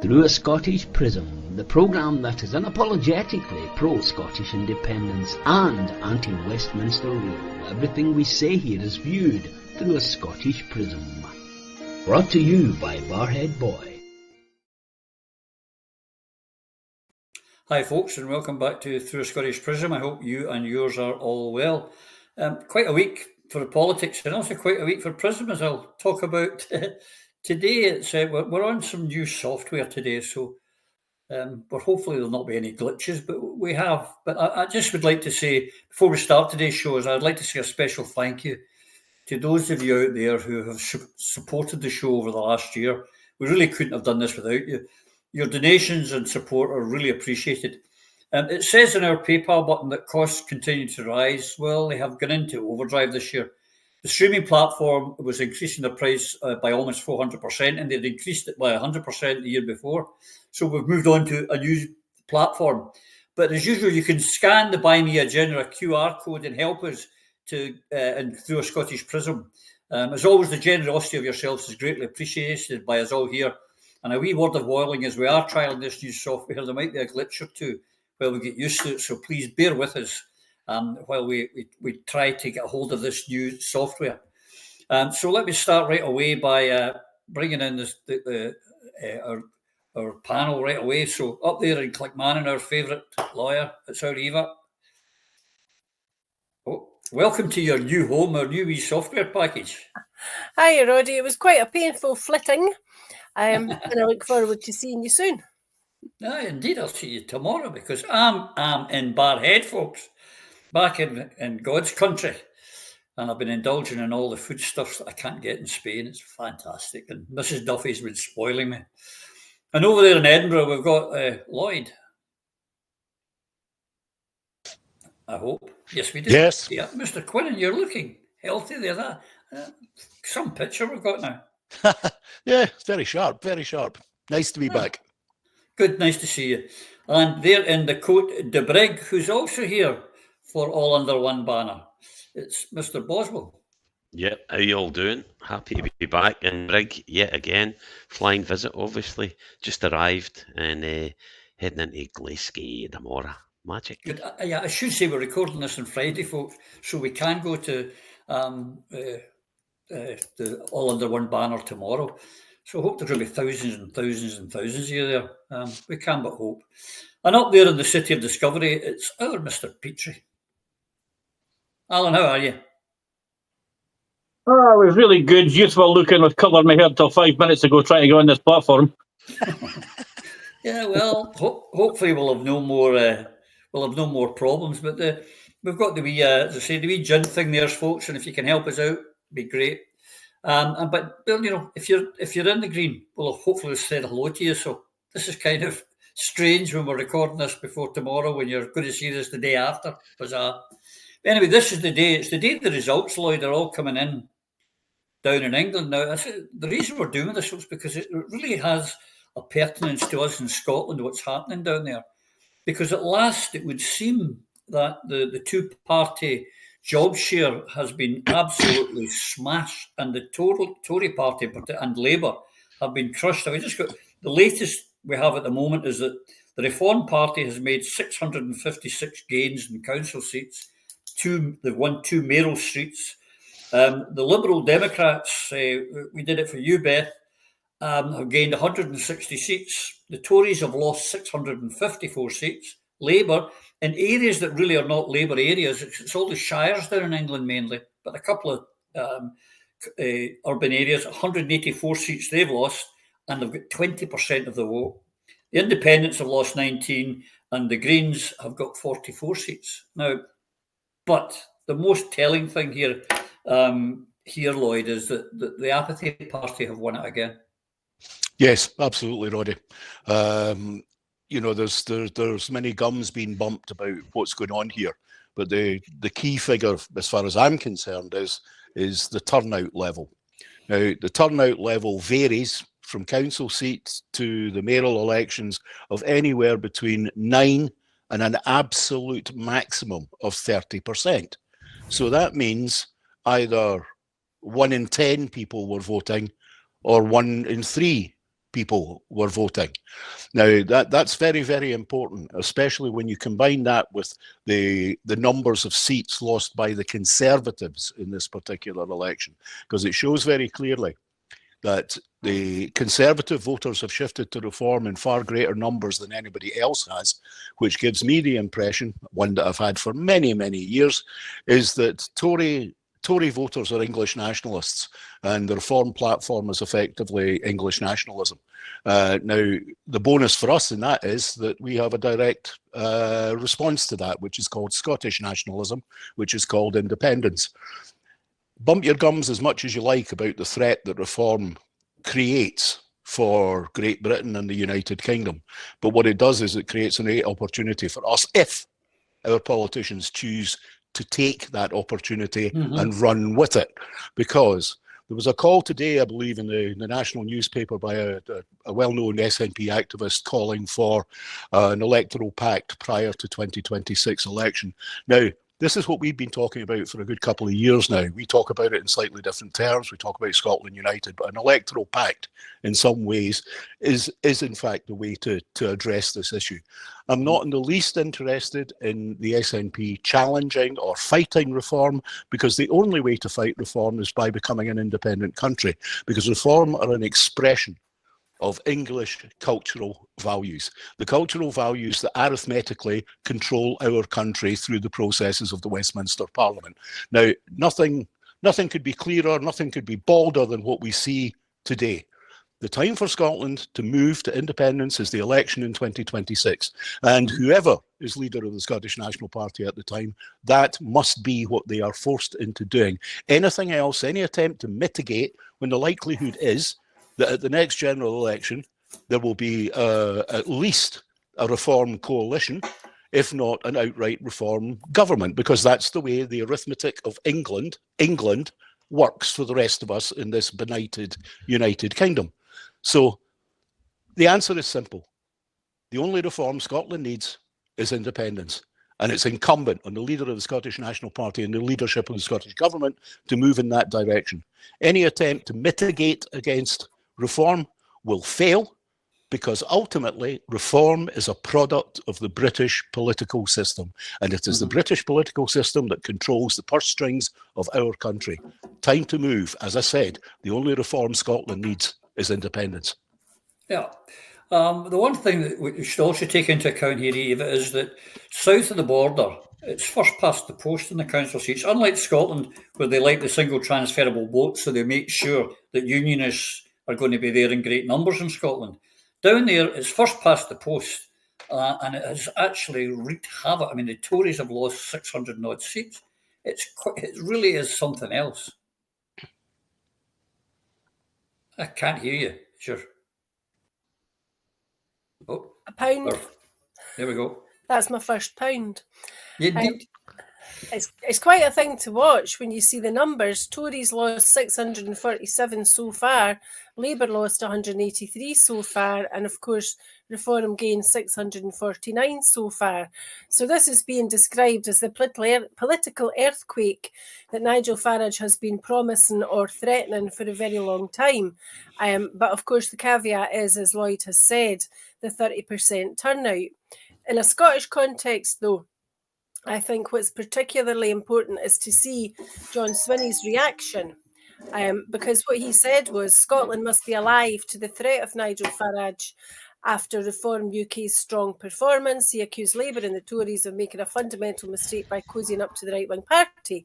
Through a Scottish Prism, the programme that is unapologetically pro-Scottish independence and anti-Westminster rule. Everything we say here is viewed through a Scottish prism. Brought to you by Barhead Boy. Hi folks, and welcome back to Through a Scottish Prism. I hope you and yours are all well. Quite a week for politics and also quite a week for Prism, as I'll talk about today. It's we're on some new software today, so but hopefully there'll not be any glitches, but we have. But I just would like to say, before we start today's shows, I'd like to say a special thank you to those of you out there who have supported the show over the last year. We really couldn't have done this without you. Your donations and support are really appreciated. It says in our PayPal button that costs continue to rise. Well, they have gone into overdrive this year. The streaming platform was increasing the price by almost 400%, and they'd increased it by 100% the year before. So we've moved on to a new platform. But as usual, you can scan the Buy Me a General QR code and help us and through a Scottish Prism. As always, the generosity of yourselves is greatly appreciated by us all here. And a wee word of warning, as we are trialling this new software, there might be a glitch or two while we get used to it. So please bear with us while we try to get a hold of this new software. So let me start right away by bringing in our panel right away. So up there in Clickmannon, our favourite lawyer, it's our Eva. Oh, welcome to your new home, our new wee software package. Hi, Roddy. It was quite a painful flitting. And I look forward to seeing you soon. Aye, indeed, I'll see you tomorrow because I'm in Barhead, folks, back in God's country. And I've been indulging in all the foodstuffs that I can't get in Spain. It's fantastic. And Mrs. Duffy's been spoiling me. And over there in Edinburgh, we've got Lloyd. I hope. Yes, we do. Yes. Yeah, Mr. Quinnan, you're looking healthy there. Some picture we've got now. Yeah, very sharp, very sharp. Nice to be back. Good, nice to see you. And there in the Côte de Brig, who's also here for All Under One Banner, it's Mr. Boswell. Yep, how you all doing? Happy to be back in Brig yet again. Flying visit, obviously. Just arrived and heading into Glasgow tomorrow. Magic. Good. Yeah, I should say we're recording this on Friday, folks, so we can go to the All Under One Banner tomorrow. So I hope there's going to be thousands and thousands and thousands of you there. We can but hope. And up there in the City of Discovery, it's our Mr. Petrie. Alan, how are you? Oh, it was really good. Youthful looking. I've covered my hair till 5 minutes ago trying to go on this platform. Yeah, well, hopefully we'll have no more problems. But we've got the wee, as I say, the wee gin thing there, folks. And if you can help us out, be great. But you know, if you're in the green, we'll hopefully said hello to you. So this is kind of strange when we're recording this before tomorrow, when you're going to see this the day after. Bizarre. But anyway, this is the day. It's the day the results, Lloyd, are all coming in down in England now. The reason we're doing this is because it really has a pertinence to us in Scotland, what's happening down there. Because at last it would seem that the two-party job share has been absolutely smashed, and the Tory party and Labour have been crushed. We just got the latest we have at the moment is that the Reform Party has made 656 gains in council seats. They've won 2 mayoral seats. The Liberal Democrats, we did it for you, Beth, have gained 160 seats. The Tories have lost 654 seats. Labour, in areas that really are not Labour areas, it's all the shires down in England mainly, but a couple of urban areas, 184 seats they've lost, and they've got 20% of the vote. The Independents have lost 19, and the Greens have got 44 seats. Now, but the most telling thing here, Lloyd, is that the Apathy Party have won it again. Yes, absolutely, Roddy. You know, there's many gums being bumped about what's going on here, but the key figure, as far as I'm concerned, is the turnout level. Now, the turnout level varies from council seats to the mayoral elections of anywhere between 9 and an absolute maximum of 30%. So that means either 1 in 10 people were voting or 1 in 3 people were voting. Now, that's very, very important, especially when you combine that with the numbers of seats lost by the Conservatives in this particular election, because it shows very clearly that the Conservative voters have shifted to Reform in far greater numbers than anybody else has, which gives me the impression, one that I've had for many, many years, is that Tory voters are English nationalists, and the Reform platform is effectively English nationalism. Now, the bonus for us in that is that we have a direct response to that, which is called Scottish nationalism, which is called independence. Bump your gums as much as you like about the threat that Reform creates for Great Britain and the United Kingdom, but what it does is it creates an opportunity for us, if our politicians choose to take that opportunity and run with it. Because there was a call today, I believe, in the national newspaper by a well-known SNP activist calling for an electoral pact prior to 2026 election. Now, this is what we've been talking about for a good couple of years now. We talk about it in slightly different terms. We talk about Scotland United, but an electoral pact in some ways is in fact the way to address this issue. I'm not in the least interested in the SNP challenging or fighting Reform, because the only way to fight Reform is by becoming an independent country, because Reform are an expression of English cultural values, the cultural values that arithmetically control our country through the processes of the Westminster Parliament. Now, nothing could be clearer, nothing could be bolder than what we see today. The time for Scotland to move to independence is the election in 2026. And whoever is leader of the Scottish National Party at the time, that must be what they are forced into doing. Anything else, any attempt to mitigate, when the likelihood is that at the next general election, there will be at least a Reform coalition, if not an outright Reform government, because that's the way the arithmetic of England works for the rest of us in this benighted United Kingdom. So the answer is simple. The only Reform Scotland needs is independence. And it's incumbent on the leader of the Scottish National Party and the leadership of the Scottish Government to move in that direction. Any attempt to mitigate against Reform will fail, because ultimately Reform is a product of the British political system, and it is the British political system that controls the purse strings of our country. Time to move. As I said, the only Reform Scotland needs is independence. Yeah. The one thing that we should also take into account here, Eva, is that south of the border, it's first past the post in the council seats. Unlike Scotland, where they like the single transferable vote, so they make sure that unionists are going to be there in great numbers in Scotland. Down there, it's first past the post, and it has actually wreaked havoc. I mean, the Tories have lost 600 and odd seats. It really is something else. I can't hear you. Sure. Oh, £1. There we go. That's my first £1. You did. It's quite a thing to watch when you see the numbers. Tories lost 647 so far, Labour lost 183 so far, and of course Reform gained 649 so far. So this is being described as the political earthquake that Nigel Farage has been promising or threatening for a very long time. But of course the caveat is, as Lloyd has said, the 30% turnout. In a Scottish context though, I think what's particularly important is to see John Swinney's reaction, because what he said was Scotland must be alive to the threat of Nigel Farage after Reform UK's strong performance. He accused Labour and the Tories of making a fundamental mistake by cozying up to the right-wing party.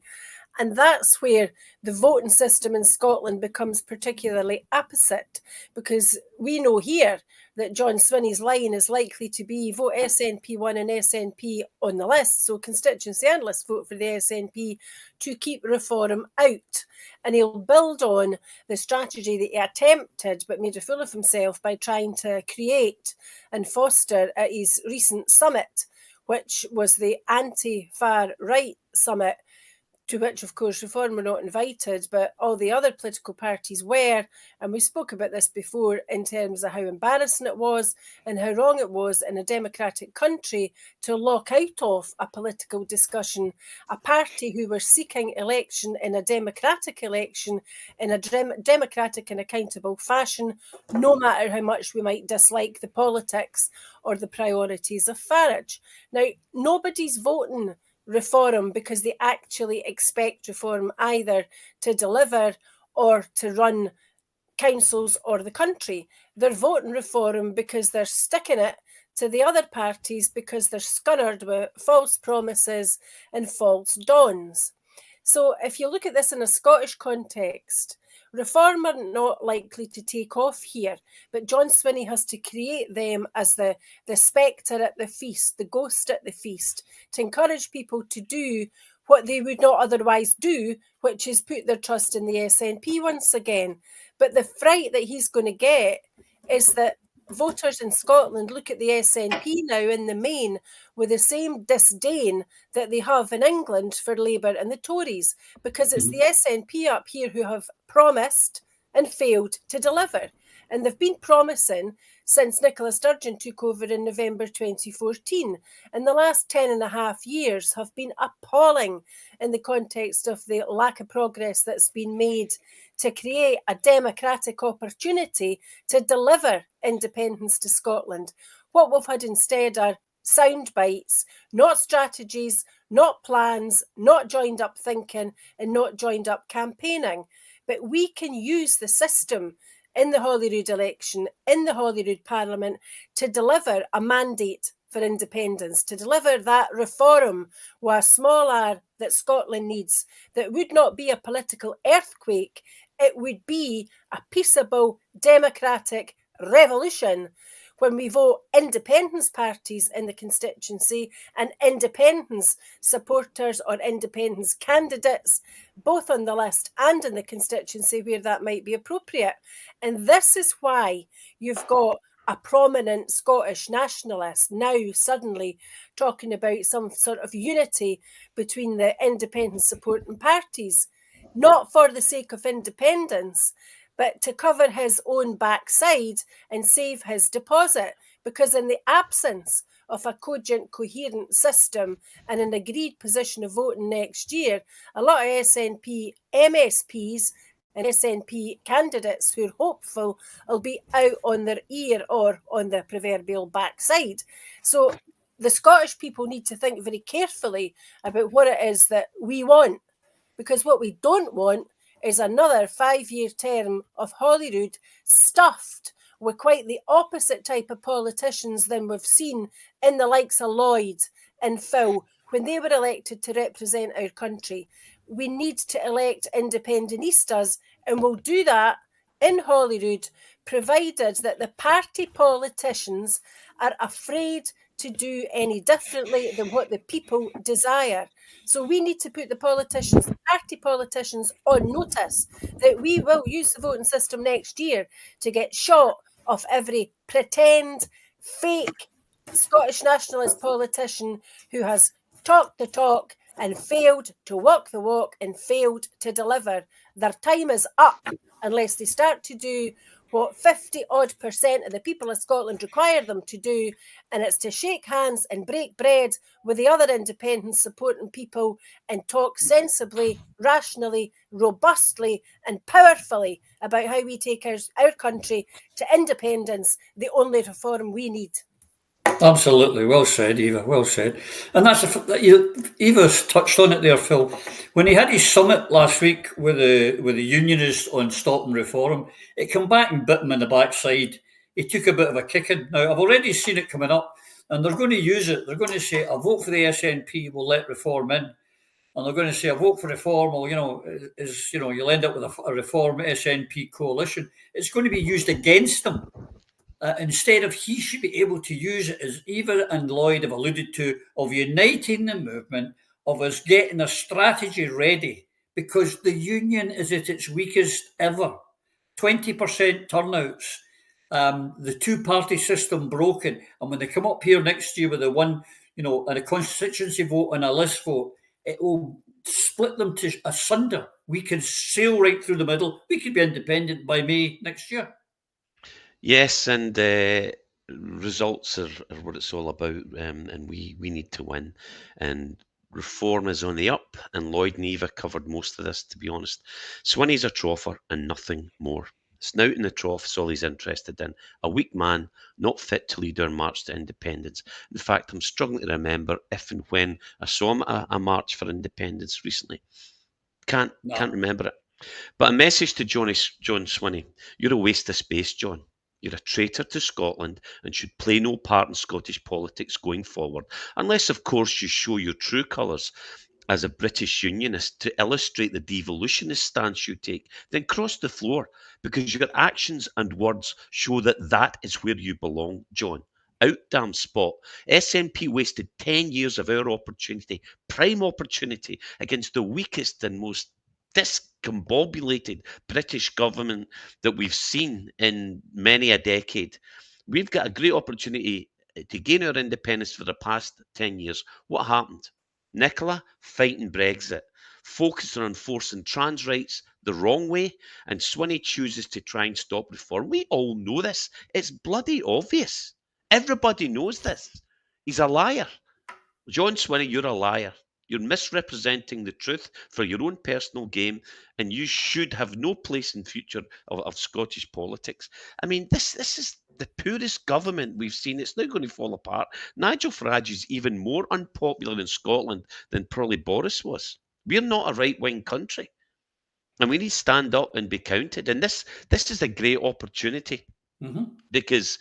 And that's where the voting system in Scotland becomes particularly apposite, because we know here that John Swinney's line is likely to be vote SNP1 and SNP on the list, so constituency and list vote for the SNP to keep Reform out. And he'll build on the strategy that he attempted but made a fool of himself by trying to create and foster at his recent summit, which was the anti-far right summit, to which, of course, Reform were not invited, but all the other political parties were. And we spoke about this before in terms of how embarrassing it was and how wrong it was in a democratic country to lock out of a political discussion a party who were seeking election in a democratic election in a democratic and accountable fashion, no matter how much we might dislike the politics or the priorities of Farage. Now, nobody's voting Reform because they actually expect Reform either to deliver or to run councils or the country. They're voting Reform because they're sticking it to the other parties because they're scunnered with false promises and false dawns. So if you look at this in a Scottish context, Reform are not likely to take off here, but John Swinney has to create them as the spectre at the feast, the ghost at the feast, to encourage people to do what they would not otherwise do, which is put their trust in the SNP once again. But the fright that he's going to get is that voters in Scotland look at the SNP now in the main with the same disdain that they have in England for Labour and the Tories, because it's the SNP up here who have promised and failed to deliver. And they've been promising since Nicola Sturgeon took over in November 2014. And the last 10.5 years have been appalling in the context of the lack of progress that's been made to create a democratic opportunity to deliver independence to Scotland. What we've had instead are sound bites, not strategies, not plans, not joined up thinking, and not joined up campaigning. But we can use the system in the Holyrood election, in the Holyrood Parliament, to deliver a mandate for independence, to deliver that reform with a small r that Scotland needs, that would not be a political earthquake, it would be a peaceable democratic revolution when we vote independence parties in the constituency and independence supporters or independence candidates, both on the list and in the constituency where that might be appropriate. And this is why you've got a prominent Scottish nationalist now suddenly talking about some sort of unity between the independence supporting parties, not for the sake of independence, but to cover his own backside and save his deposit. Because in the absence of a cogent, coherent system and an agreed position of voting next year, a lot of SNP MSPs and SNP candidates who are hopeful will be out on their ear or on the proverbial backside. So the Scottish people need to think very carefully about what it is that we want, because what we don't want is another 5-year term of Holyrood stuffed with quite the opposite type of politicians than we've seen in the likes of Lloyd and Phil when they were elected to represent our country. We need to elect independentistas, and we'll do that in Holyrood, provided that the party politicians are afraid to do any differently than what the people desire. So we need to put the politicians, the party politicians, on notice that we will use the voting system next year to get shot of every pretend, fake Scottish nationalist politician who has talked the talk and failed to walk the walk and failed to deliver. Their time is up unless they start to do what 50-odd% of the people of Scotland require them to do, and it's to shake hands and break bread with the other independence supporting people and talk sensibly, rationally, robustly and powerfully about how we take our country to independence, the only reform we need. Absolutely, well said, Eva. Well said, and that's Eva's touched on it there, Phil. When he had his summit last week with the unionists on stopping reform, it came back and bit him in the backside. He took a bit of a kicking. Now I've already seen it coming up, and they're going to use it. They're going to say, "A vote for the SNP will let reform in," and they're going to say, "A vote for reform will, you'll end up with a reform SNP coalition." It's going to be used against them. Instead of, he should be able to use it, as Eva and Lloyd have alluded to, of uniting the movement, of us getting a strategy ready, because the union is at its weakest ever. 20% turnouts, the two-party system broken, and when they come up here next year with a one, and a constituency vote and a list vote, it will split them to asunder. We could sail right through the middle. We could be independent by May next year. Yes, and results are what it's all about, and we need to win. And reform is on the up, and Lloyd and Eva covered most of this, to be honest. Swinney's a trother and nothing more. Snout in the trough is all he's interested in. A weak man, not fit to lead our march to independence. In fact, I'm struggling to remember if and when I saw him at a march for independence recently. Can't remember it. But a message to John Swinney. You're a waste of space, John. You're a traitor to Scotland and should play no part in Scottish politics going forward, unless, of course, you show your true colours as a British Unionist to illustrate the devolutionist stance you take. Then cross the floor, because your actions and words show that that is where you belong, John. Out damn spot. SNP wasted 10 years of our opportunity, prime opportunity, against the weakest and most discombobulated British government that we've seen in many a decade. We've got a great opportunity to gain our independence for the past 10 years. What happened? Nicola fighting Brexit, focusing on enforcing trans rights the wrong way, and Swinney chooses to try and stop reform. We all know this. It's bloody obvious. Everybody knows this. He's a liar. John Swinney, you're a liar. You're misrepresenting the truth for your own personal gain, and you should have no place in future of Scottish politics. I mean, this is the poorest government we've seen. It's now going to fall apart. Nigel Farage is even more unpopular in Scotland than probably Boris was. We're not a right-wing country, and we need to stand up and be counted. And this is a great opportunity, because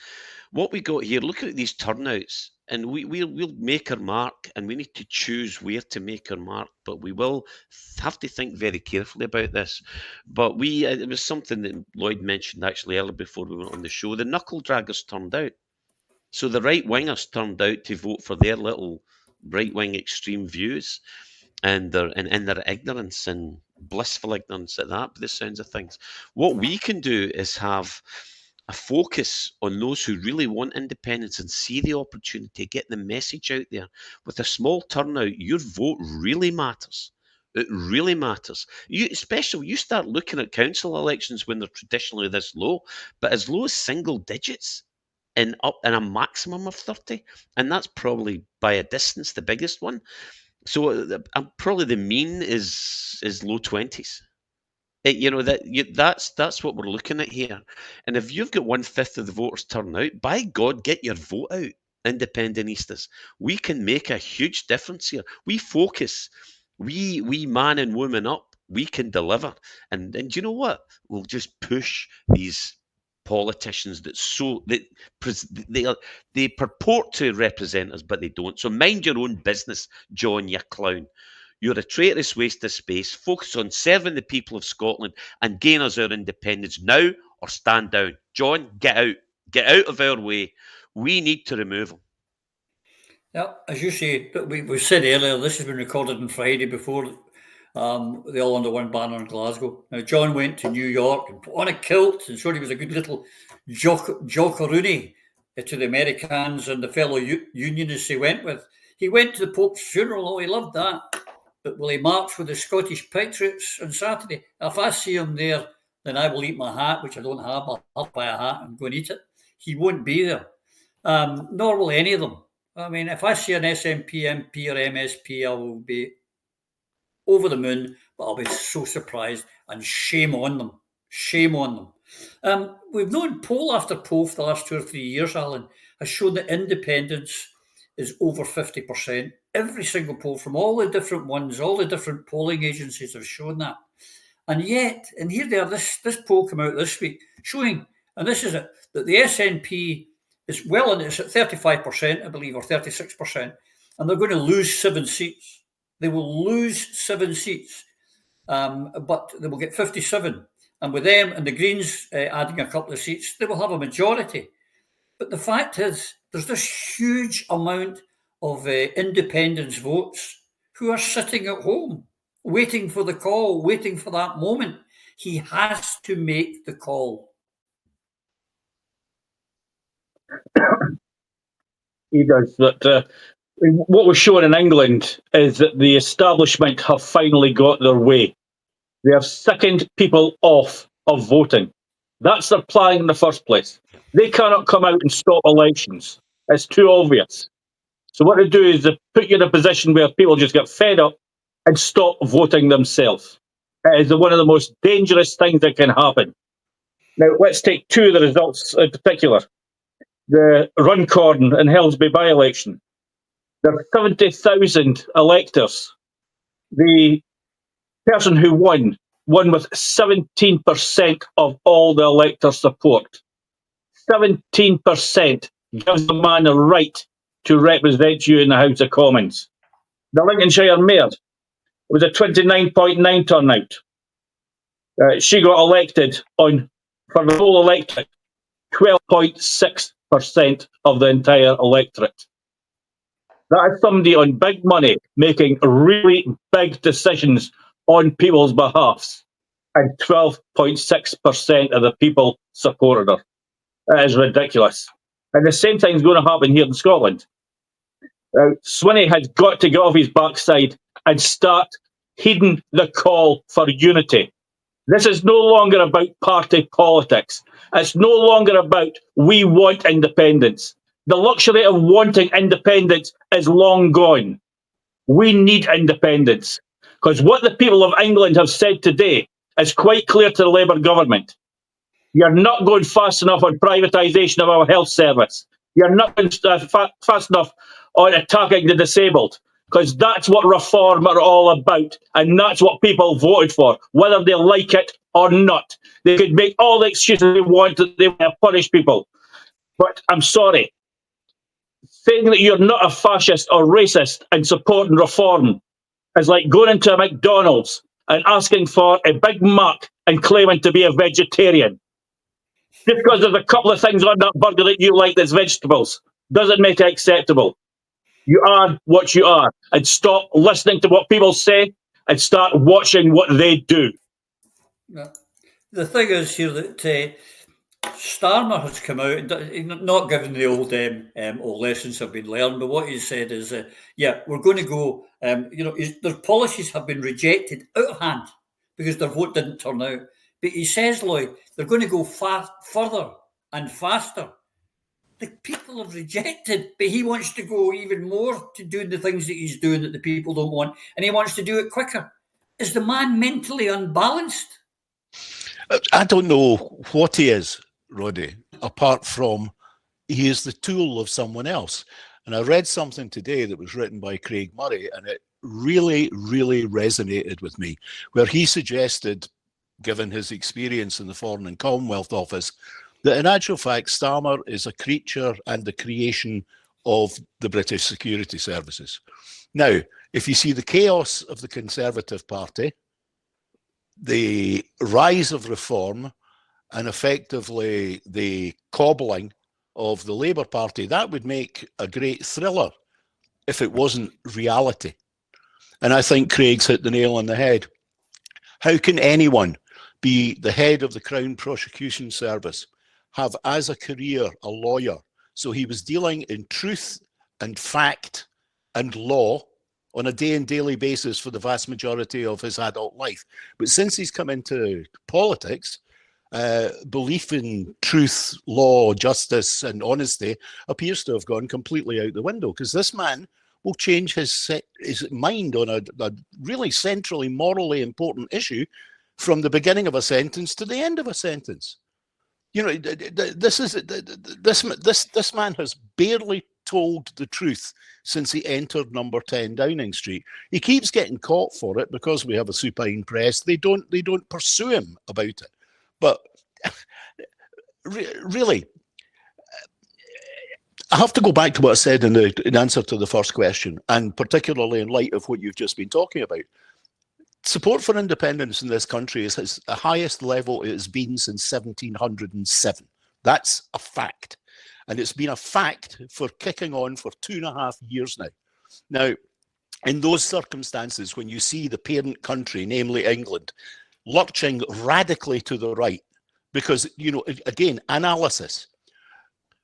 what we got here, look at these turnouts, and we'll make our mark, and we need to choose where to make our mark, but we will have to think very carefully about this. But it was something that Lloyd mentioned actually earlier before we went on the show. The knuckle draggers turned out. So the right-wingers turned out to vote for their little right-wing extreme views, and in their ignorance, and blissful ignorance at that, by the sounds of things. What we can do is have a focus on those who really want independence and see the opportunity, get the message out there. With a small turnout, your vote really matters. It really matters. You start looking at council elections when they're traditionally this low, but as low as single digits and up in a maximum of 30, and that's probably by a distance the biggest one. So probably the mean is low 20s. That's what we're looking at here. And if you've got 1/5 of the voters turn out, by God, get your vote out, independentistas. We can make a huge difference here. We focus, we man and woman up. We can deliver. And you know what? We'll just push these politicians they purport to represent us, but they don't. So mind your own business, John, you clown. You're a traitorous waste of space. Focus on serving the people of Scotland and gain us our independence now, or stand down. John, get out. Get out of our way. We need to remove him. Yeah, as you say, we said earlier, this has been recorded on Friday before the All Under One banner in Glasgow. Now, John went to New York and put on a kilt and showed he was a good little jockeroony to the Americans and the fellow unionists he went with. He went to the Pope's funeral. Oh, he loved that. But will he march with the Scottish Patriots on Saturday? If I see him there, then I will eat my hat, which I don't have. I'll buy a hat and go and eat it. He won't be there. Nor will any of them. I mean, if I see an SNP MP or MSP, I will be over the moon, but I'll be so surprised, and shame on them. Shame on them. We've known poll after poll for the last 2 or 3 years, Alan, has shown that independence is over 50%. Every single poll from all the different ones, all the different polling agencies have shown that. And yet, and here they are, this poll came out this week showing, and this is it, that the SNP is it's at 35%, I believe, or 36%, and they're going to lose 7 seats. They will lose 7 seats, but they will get 57. And with them and the Greens adding a couple of seats, they will have a majority. But the fact is, there's this huge amount of independence votes who are sitting at home, waiting for the call, waiting for that moment. He has to make the call. He does. That What was shown in England is that the establishment have finally got their way. They have sickened people off of voting. That's their plan in the first place. They cannot come out and stop elections. It's too obvious. So what they do is they put you in a position where people just get fed up and stop voting themselves. It is one of the most dangerous things that can happen. Now, let's take two of the results in particular. The Runcorn and Helsby by-election. There are 70,000 electors. The person who won with 17% of all the elector support. 17% gives the man a right to represent you in the House of Commons. The Lincolnshire Mayor was a 29.9 turnout. She got elected for the whole electorate, 12.6% of the entire electorate. That is somebody on big money making really big decisions on people's behalfs, and 12.6% of the people supported her. That is ridiculous. And the same thing is going to happen here in Scotland. Swinney has got to get off his backside and start heeding the call for unity. This is no longer about party politics. It's no longer about we want independence. The luxury of wanting independence is long gone. We need independence. Because what the people of England have said today is quite clear to the Labour government. You're not going fast enough on privatisation of our health service. You're not going fast enough on attacking the disabled. Because that's what reform are all about. And that's what people voted for, whether they like it or not. They could make all the excuses they want that they want to punish people. But I'm sorry. Saying that you're not a fascist or racist and supporting reform is like going into a McDonald's and asking for a Big Mac and claiming to be a vegetarian. Just because there's a couple of things on that burger that you like that's vegetables doesn't make it acceptable. You are what you are, and stop listening to what people say and start watching what they do. The thing is here that Starmer has come out, not given the old lessons have been learned, but what he said is, we're going to go, their policies have been rejected out of hand because their vote didn't turn out. But he says, Lloyd, they're going to go further and faster. The people have rejected, but he wants to go even more to do the things that he's doing that the people don't want, and he wants to do it quicker. Is the man mentally unbalanced? I don't know what he is, Roddy, apart from he is the tool of someone else. And I read something today that was written by Craig Murray, and it really, really resonated with me, where he suggested, given his experience in the Foreign and Commonwealth Office, that in actual fact, Starmer is a creature and the creation of the British security services. Now, if you see the chaos of the Conservative Party, the rise of reform, and effectively the cobbling of the Labour Party, that would make a great thriller if it wasn't reality. And I think Craig's hit the nail on the head. How can anyone be the head of the Crown Prosecution Service, have as a career a lawyer? So he was dealing in truth and fact and law on a day and daily basis for the vast majority of his adult life. But since he's come into politics, belief in truth, law, justice and honesty appears to have gone completely out the window, because this man will change his mind on a really centrally, morally important issue from the beginning of a sentence to the end of a sentence. You know, this man has barely told the truth since he entered number 10 Downing Street. He keeps getting caught for it because we have a supine press. They don't pursue him about it. But really, I have to go back to what I said in answer to the first question, and particularly in light of what you've just been talking about. Support for independence in this country is the highest level it has been since 1707. That's a fact. And it's been a fact for kicking on for 2.5 years now. Now, in those circumstances, when you see the parent country, namely England, lurching radically to the right, because, you know, again, analysis,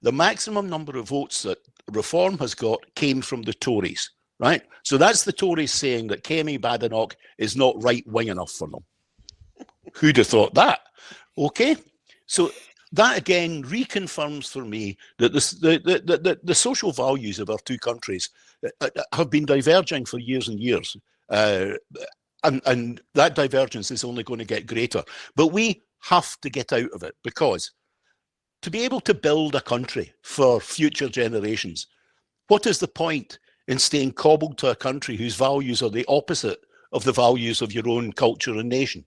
the maximum number of votes that reform has got came from the Tories, right? So that's the Tories saying that Kemi Badenoch is not right-wing enough for them. Who'd have thought that? Okay, so that again reconfirms for me that the social values of our two countries have been diverging for years and years. And that divergence is only going to get greater. But we have to get out of it, because to be able to build a country for future generations, what is the point in staying cobbled to a country whose values are the opposite of the values of your own culture and nation?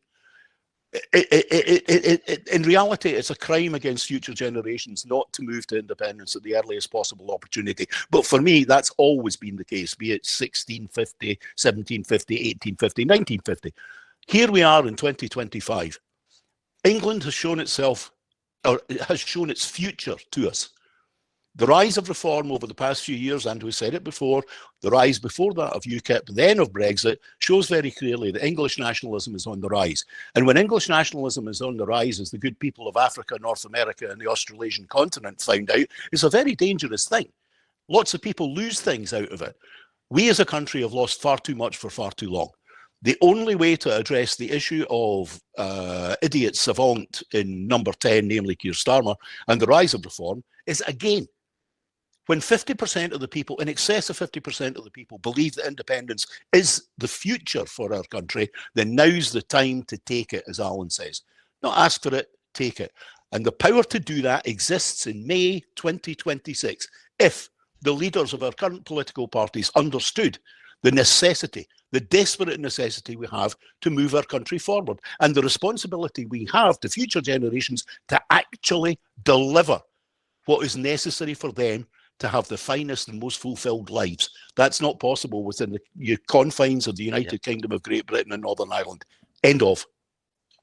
In reality, it's a crime against future generations not to move to independence at the earliest possible opportunity. But for me, that's always been the case, be it 1650, 1750, 1850, 1950. Here we are in 2025. England has shown itself, or has shown its future to us. The rise of reform over the past few years, and we said it before, the rise before that of UKIP, then of Brexit, shows very clearly that English nationalism is on the rise. And when English nationalism is on the rise, as the good people of Africa, North America, and the Australasian continent found out, it's a very dangerous thing. Lots of people lose things out of it. We as a country have lost far too much for far too long. The only way to address the issue of idiot savant in number 10, namely Keir Starmer, and the rise of reform is, again, when 50% of the people, in excess of 50% of the people, believe that independence is the future for our country, then now's the time to take it, as Alan says. Not ask for it, take it. And the power to do that exists in May 2026, if the leaders of our current political parties understood the necessity, the desperate necessity we have to move our country forward, and the responsibility we have to future generations to actually deliver what is necessary for them to have the finest and most fulfilled lives. That's not possible within the confines of the United Kingdom of Great Britain and Northern Ireland. End of.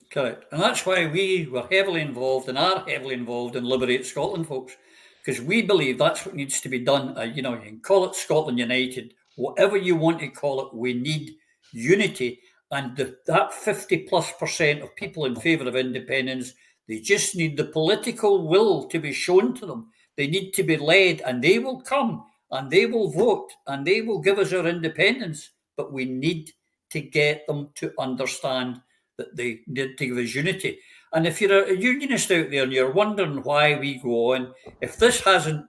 Correct. And that's why we were heavily involved and are heavily involved in Liberate Scotland, folks, because we believe that's what needs to be done. You can call it Scotland United, whatever you want to call it. We need unity. And that 50+% of people in favour of independence, they just need the political will to be shown to them. They need to be led, and they will come and they will vote and they will give us our independence. But we need to get them to understand that they need to give us unity. And if you're a unionist out there and you're wondering why we go on, if this hasn't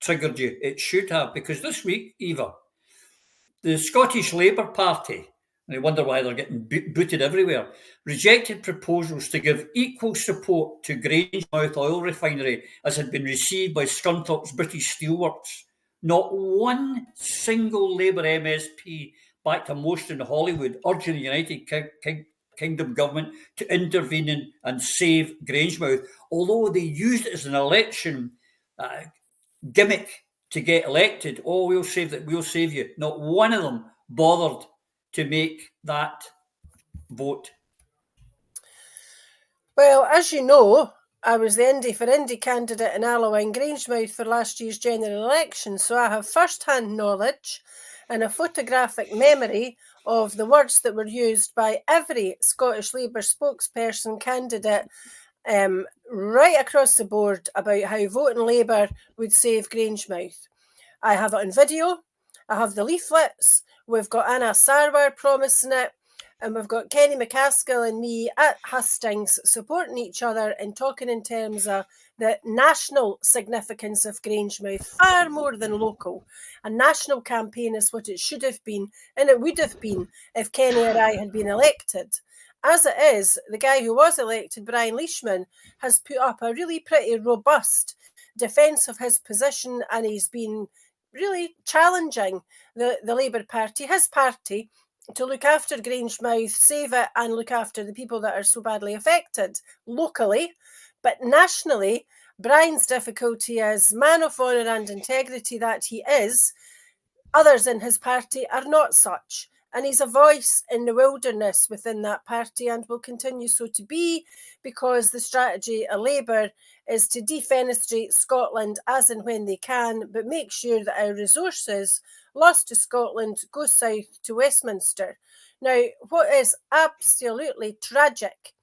triggered you, it should have, because this week, Eva, the Scottish Labour Party, and I wonder why they're getting booted everywhere, rejected proposals to give equal support to Grangemouth oil refinery as had been received by Scunthorpe's British Steelworks. Not one single Labour MSP backed a motion in Hollywood urging the United Kingdom government to intervene and save Grangemouth, although they used it as an election gimmick to get elected. Oh, we'll save you. Not one of them bothered to make that vote. Well, as you know, I was the Indy for Indy candidate in Alloa and Grangemouth for last year's general election, so I have first-hand knowledge and a photographic memory of the words that were used by every Scottish Labour spokesperson candidate right across the board about how voting Labour would save Grangemouth. I have it on video, I have the leaflets, we've got Anna Sarwar promising it, and we've got Kenny McCaskill and me at Hastings supporting each other and talking in terms of the national significance of Grangemouth, far more than local. A national campaign is what it should have been, and it would have been if Kenny or I had been elected. As it is, the guy who was elected, Brian Leishman, has put up a really pretty robust defence of his position, and he's been really challenging the Labour Party, his party, to look after Grangemouth, save it, and look after the people that are so badly affected locally. But nationally, Brian's difficulty is, man of honour and integrity that he is, others in his party are not such. And he's a voice in the wilderness within that party and will continue so to be, because the strategy of Labour is to defenestrate Scotland as and when they can, but make sure that our resources lost to Scotland go south to Westminster. Now, what is absolutely tragic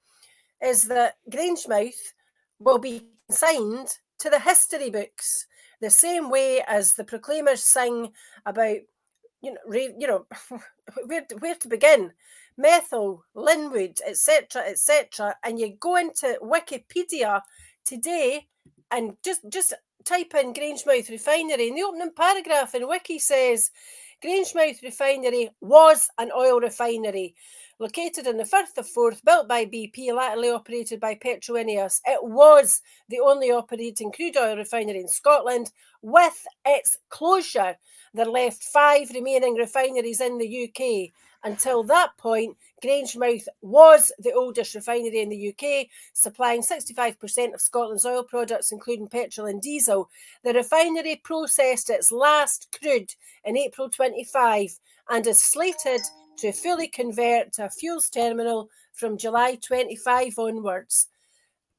is that Grangemouth will be consigned to the history books. the same way as the proclaimers sing about, where to begin? Methyl, Linwood, etc., etc. And you go into Wikipedia today and just type in Grangemouth Refinery. And the opening paragraph in Wiki says, Grangemouth Refinery was an oil refinery. Located in the Firth of Forth, built by BP, latterly operated by Petroineos. It was the only operating crude oil refinery in Scotland. With its closure, there left 5 remaining refineries in the UK. Until that point, Grangemouth was the oldest refinery in the UK, supplying 65% of Scotland's oil products, including petrol and diesel. The refinery processed its last crude in April 25 and is slated to fully convert to a fuels terminal from July 25 onwards.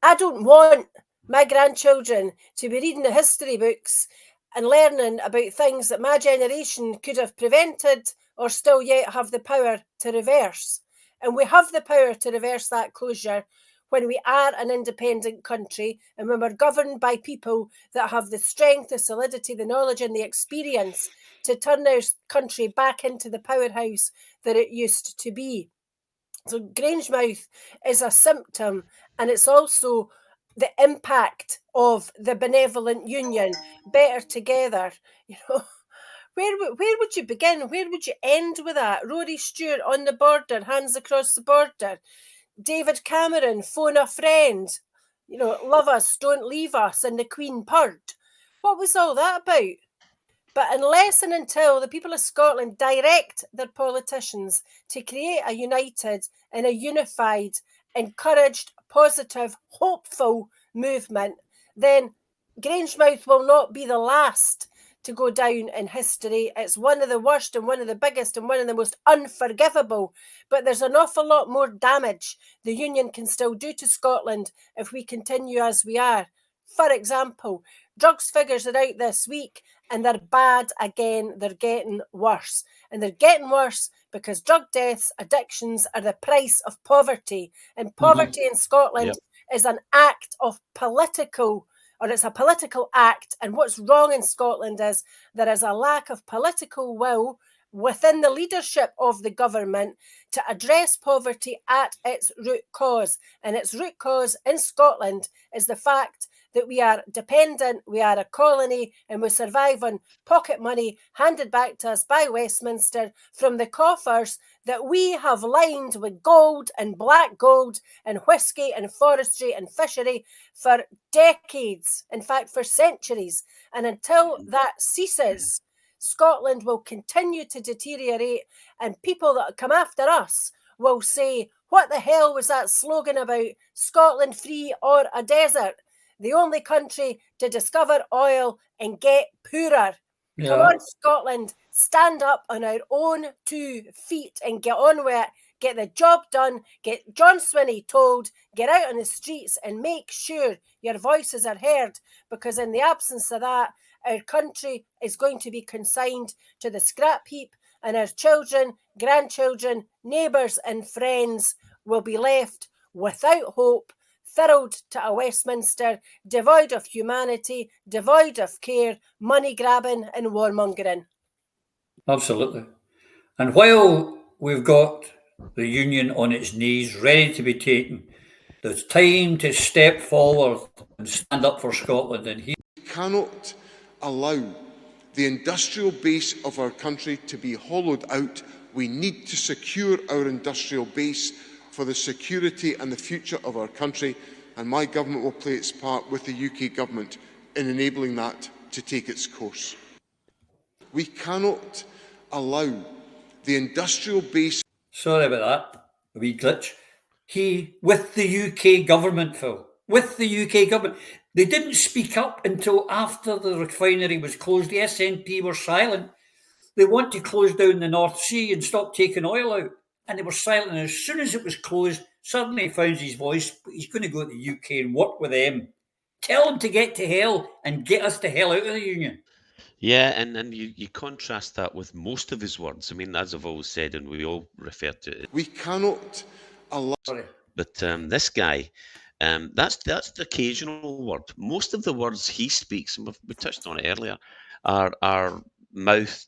I don't want my grandchildren to be reading the history books and learning about things that my generation could have prevented or still yet have the power to reverse. And we have the power to reverse that closure when we are an independent country and when we're governed by people that have the strength, the solidity, the knowledge and the experience to turn our country back into the powerhouse that it used to be. So Grangemouth is a symptom, and it's also the impact of the benevolent union, Better Together. Where would you begin? Where would you end with that? Rory Stewart on the border, hands across the border. David Cameron, phone a friend. Love us, don't leave us, and the Queen purred. What was all that about? But unless and until the people of Scotland direct their politicians to create a united and a unified, encouraged, positive, hopeful movement, then Grangemouth will not be the last to go down in history. It's one of the worst and one of the biggest and one of the most unforgivable. But there's an awful lot more damage the Union can still do to Scotland if we continue as we are. For example, drugs figures are out this week and they're bad again. They're getting worse. And they're getting worse because drug deaths, addictions are the price of poverty. And poverty in Scotland is an act of it's a political act. And what's wrong in Scotland is there is a lack of political will within the leadership of the government to address poverty at its root cause. And its root cause in Scotland is the fact that we are dependent, we are a colony, and we survive on pocket money handed back to us by Westminster from the coffers that we have lined with gold and black gold and whiskey and forestry and fishery for decades, in fact, for centuries. And until that ceases, Scotland will continue to deteriorate, and people that come after us will say, what the hell was that slogan about? Scotland free or a desert? The only country to discover oil and get poorer. Yeah. Come on, Scotland, stand up on our own 2 feet and get on with it. Get the job done. Get John Swinney told. Get out on the streets and make sure your voices are heard, because in the absence of that, our country is going to be consigned to the scrap heap, and our children, grandchildren, neighbours and friends will be left without hope, thrilled to a Westminster, devoid of humanity, devoid of care, money grabbing and warmongering. Absolutely. And while we've got the Union on its knees, ready to be taken, there's time to step forward and stand up for Scotland. And we cannot allow the industrial base of our country to be hollowed out. We need to secure our industrial base for the security and the future of our country, and my government will play its part with the UK government in enabling that to take its course. We cannot allow the industrial base... Sorry about that, a wee glitch. With the UK government, Phil, with the UK government, they didn't speak up until after the refinery was closed. The SNP were silent. They want to close down the North Sea and stop taking oil out. And they were silent. And as soon as it was closed, suddenly he found his voice. But he's going to go to the UK and work with them. Tell them to get to hell and get us to hell out of the Union. Yeah, and you contrast that with most of his words. I mean, as I've always said, and we all refer to it. We cannot allow... But this guy, That's the occasional word. Most of the words he speaks, and we touched on it earlier, are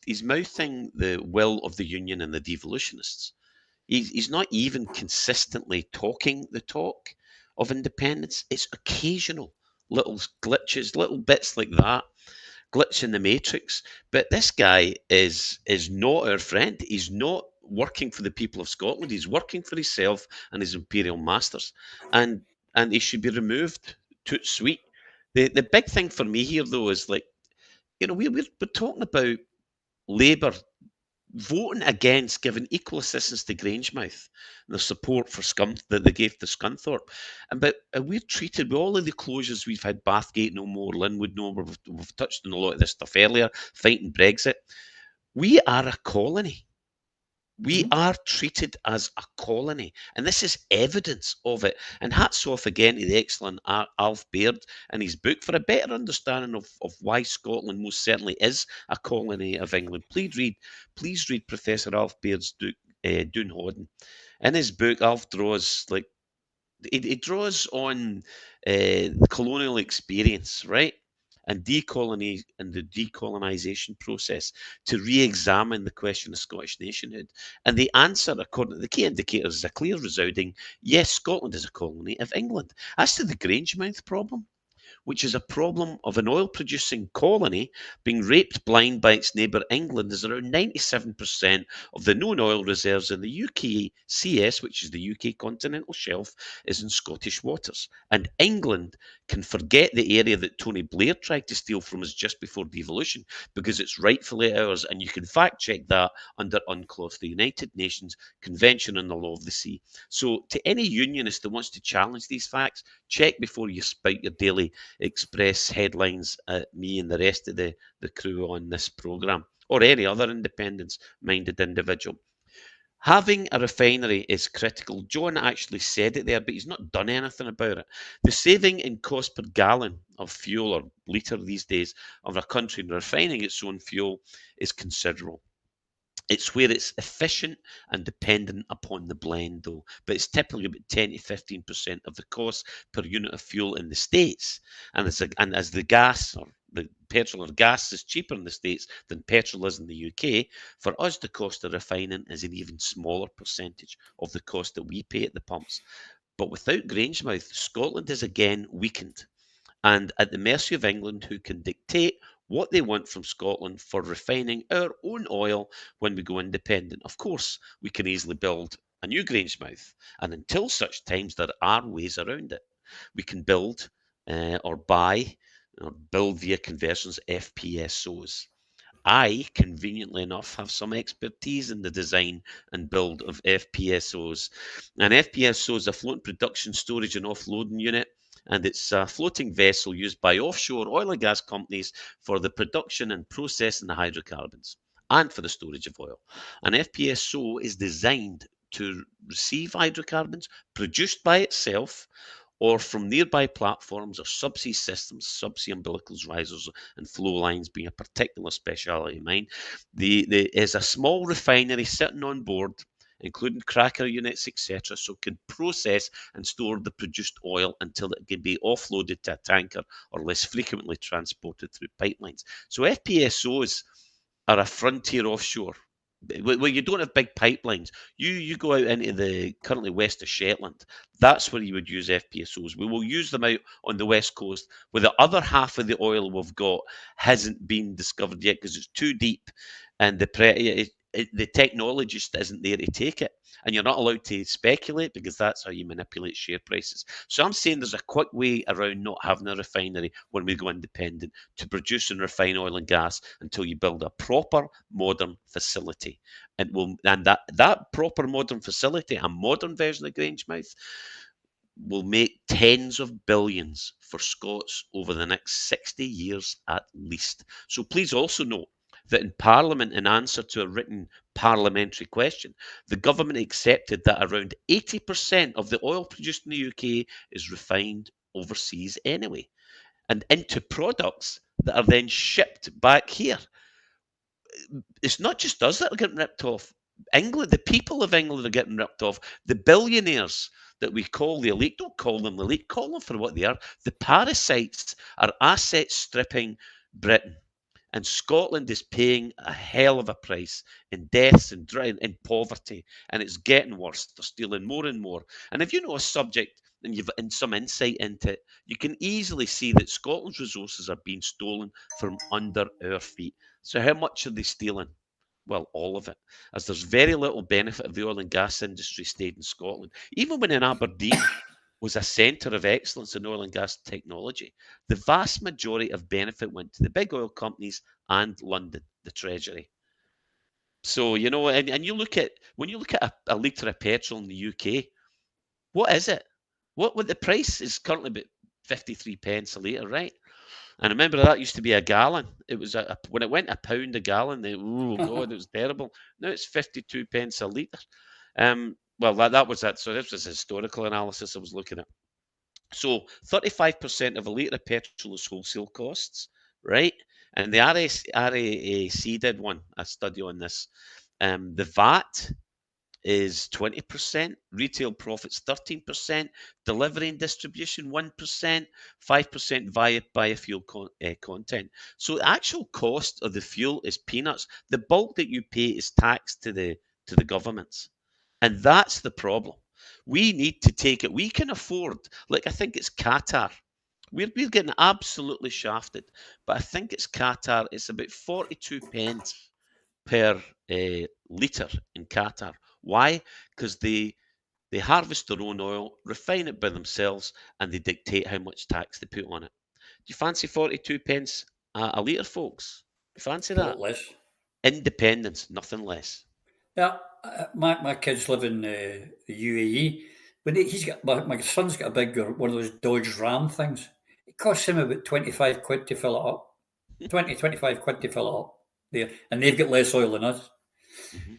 he's mouthing the will of the Union and the devolutionists. He's not even consistently talking the talk of independence. It's occasional little glitches, little bits like that, glitch in the matrix. But this guy is not our friend. He's not working for the people of Scotland. He's working for himself and his imperial masters, and he should be removed. Toot sweet. The big thing for me here, though, is like, we're talking about Labour voting against giving equal assistance to Grangemouth and the support for that they gave to Scunthorpe. But we're treated with all of the closures we've had, Bathgate no more, Linwood no more, we've touched on a lot of this stuff earlier, fighting Brexit. We are a colony. We are treated as a colony, and this is evidence of it. And hats off again to the excellent Alf Baird and his book for a better understanding of why Scotland most certainly is a colony of England. Please read Professor Alf Baird's Doon Hodden. In his book, Alf draws he draws on the colonial experience, right? And the decolonisation process to re-examine the question of Scottish nationhood. And the answer, according to the key indicators, is a clear resounding yes, Scotland is a colony of England. As to the Grangemouth problem, which is a problem of an oil-producing colony being raped blind by its neighbour England, is around 97% of the known oil reserves in the UK CS, which is the UK continental shelf, is in Scottish waters. And England can forget the area that Tony Blair tried to steal from us just before devolution, because it's rightfully ours, and you can fact-check that under UNCLOS, the United Nations Convention on the Law of the Sea. So to any unionist that wants to challenge these facts, check before you spout your Daily Express headlines at me and the rest of the crew on this programme, or any other independence-minded individual. Having a refinery is critical. John actually said it there, but he's not done anything about it. The saving in cost per gallon of fuel, or litre these days, of a country refining its own fuel is considerable. It's where it's efficient and dependent upon the blend, though. But it's typically about 10 to 15% of the cost per unit of fuel in the States. And as the gas, or the petrol or gas, is cheaper in the States than petrol is in the UK, for us the cost of refining is an even smaller percentage of the cost that we pay at the pumps. But without Grangemouth, Scotland is again weakened and at the mercy of England, who can dictate what they want from Scotland for refining our own oil when we go independent. Of course, we can easily build a new Grangemouth, and until such times there are ways around it. We can build or buy or build via conversions FPSOs. I, conveniently enough, have some expertise in the design and build of FPSOs. An FPSO is a floating production, storage and offloading unit, and it's a floating vessel used by offshore oil and gas companies for the production and processing of hydrocarbons and for the storage of oil. An FPSO is designed to receive hydrocarbons produced by itself or from nearby platforms or subsea systems, subsea umbilicals, risers and flow lines being a particular speciality of mine. There is a small refinery sitting on board, including cracker units, etc., so it can process and store the produced oil until it can be offloaded to a tanker or less frequently transported through pipelines. So FPSOs are a frontier offshore. Where you don't have big pipelines, you go out into the currently west of Shetland. That's where you would use FPSOs. We will use them out on the west coast, where the other half of the oil we've got hasn't been discovered yet because it's too deep, and the technology just isn't there to take it. And you're not allowed to speculate because that's how you manipulate share prices. So I'm saying there's a quick way around not having a refinery when we go independent to produce and refine oil and gas until you build a proper modern facility. And that proper modern facility, a modern version of Grangemouth, will make tens of billions for Scots over the next 60 years at least. So please also note that in Parliament, in answer to a written parliamentary question, the government accepted that around 80% of the oil produced in the UK is refined overseas anyway, and into products that are then shipped back here. It's not just us that are getting ripped off. England, the people of England are getting ripped off. The billionaires that we call the elite. Don't call them the elite, call them for what they are. The parasites are asset stripping Britain. And Scotland is paying a hell of a price in deaths and in poverty. And it's getting worse. They're stealing more and more. And if you know a subject and you've some insight into it, you can easily see that Scotland's resources are being stolen from under our feet. So how much are they stealing? Well, all of it, as there's very little benefit of the oil and gas industry stayed in Scotland. Even when in Aberdeen was a centre of excellence in oil and gas technology, the vast majority of benefit went to the big oil companies and London, the Treasury. So, you know, and you look at, when you look at a litre of petrol in the UK, what is it? What the price is currently about 53 pence a litre, right? And remember, that used to be a gallon. It was when it went £1 a gallon, oh God, it was terrible. Now it's 52 pence a litre. Well, that was that. So this was historical analysis I was looking at. So 35% of a litre of petrol is wholesale costs, right? And the RAC did a study on this. The VAT is 20%, retail profits 13%, delivery and distribution 1%, 5% via biofuel content. So the actual cost of the fuel is peanuts. The bulk that you pay is tax to the governments. And that's the problem. We need to take it. We can afford, like I think it's Qatar. We're getting absolutely shafted, but I think it's Qatar. It's about 42 pence per litre in Qatar. Why? Because they harvest their own oil, refine it by themselves, and they dictate how much tax they put on it. Do you fancy 42 pence a litre, folks? Do you fancy that? Less. Independence, nothing less. Yeah, my kids live in the UAE. When he's got my son's got a big one of those Dodge Ram things. It costs him about 25 quid to fill it up. 25 quid to fill it up there, and they've got less oil than us.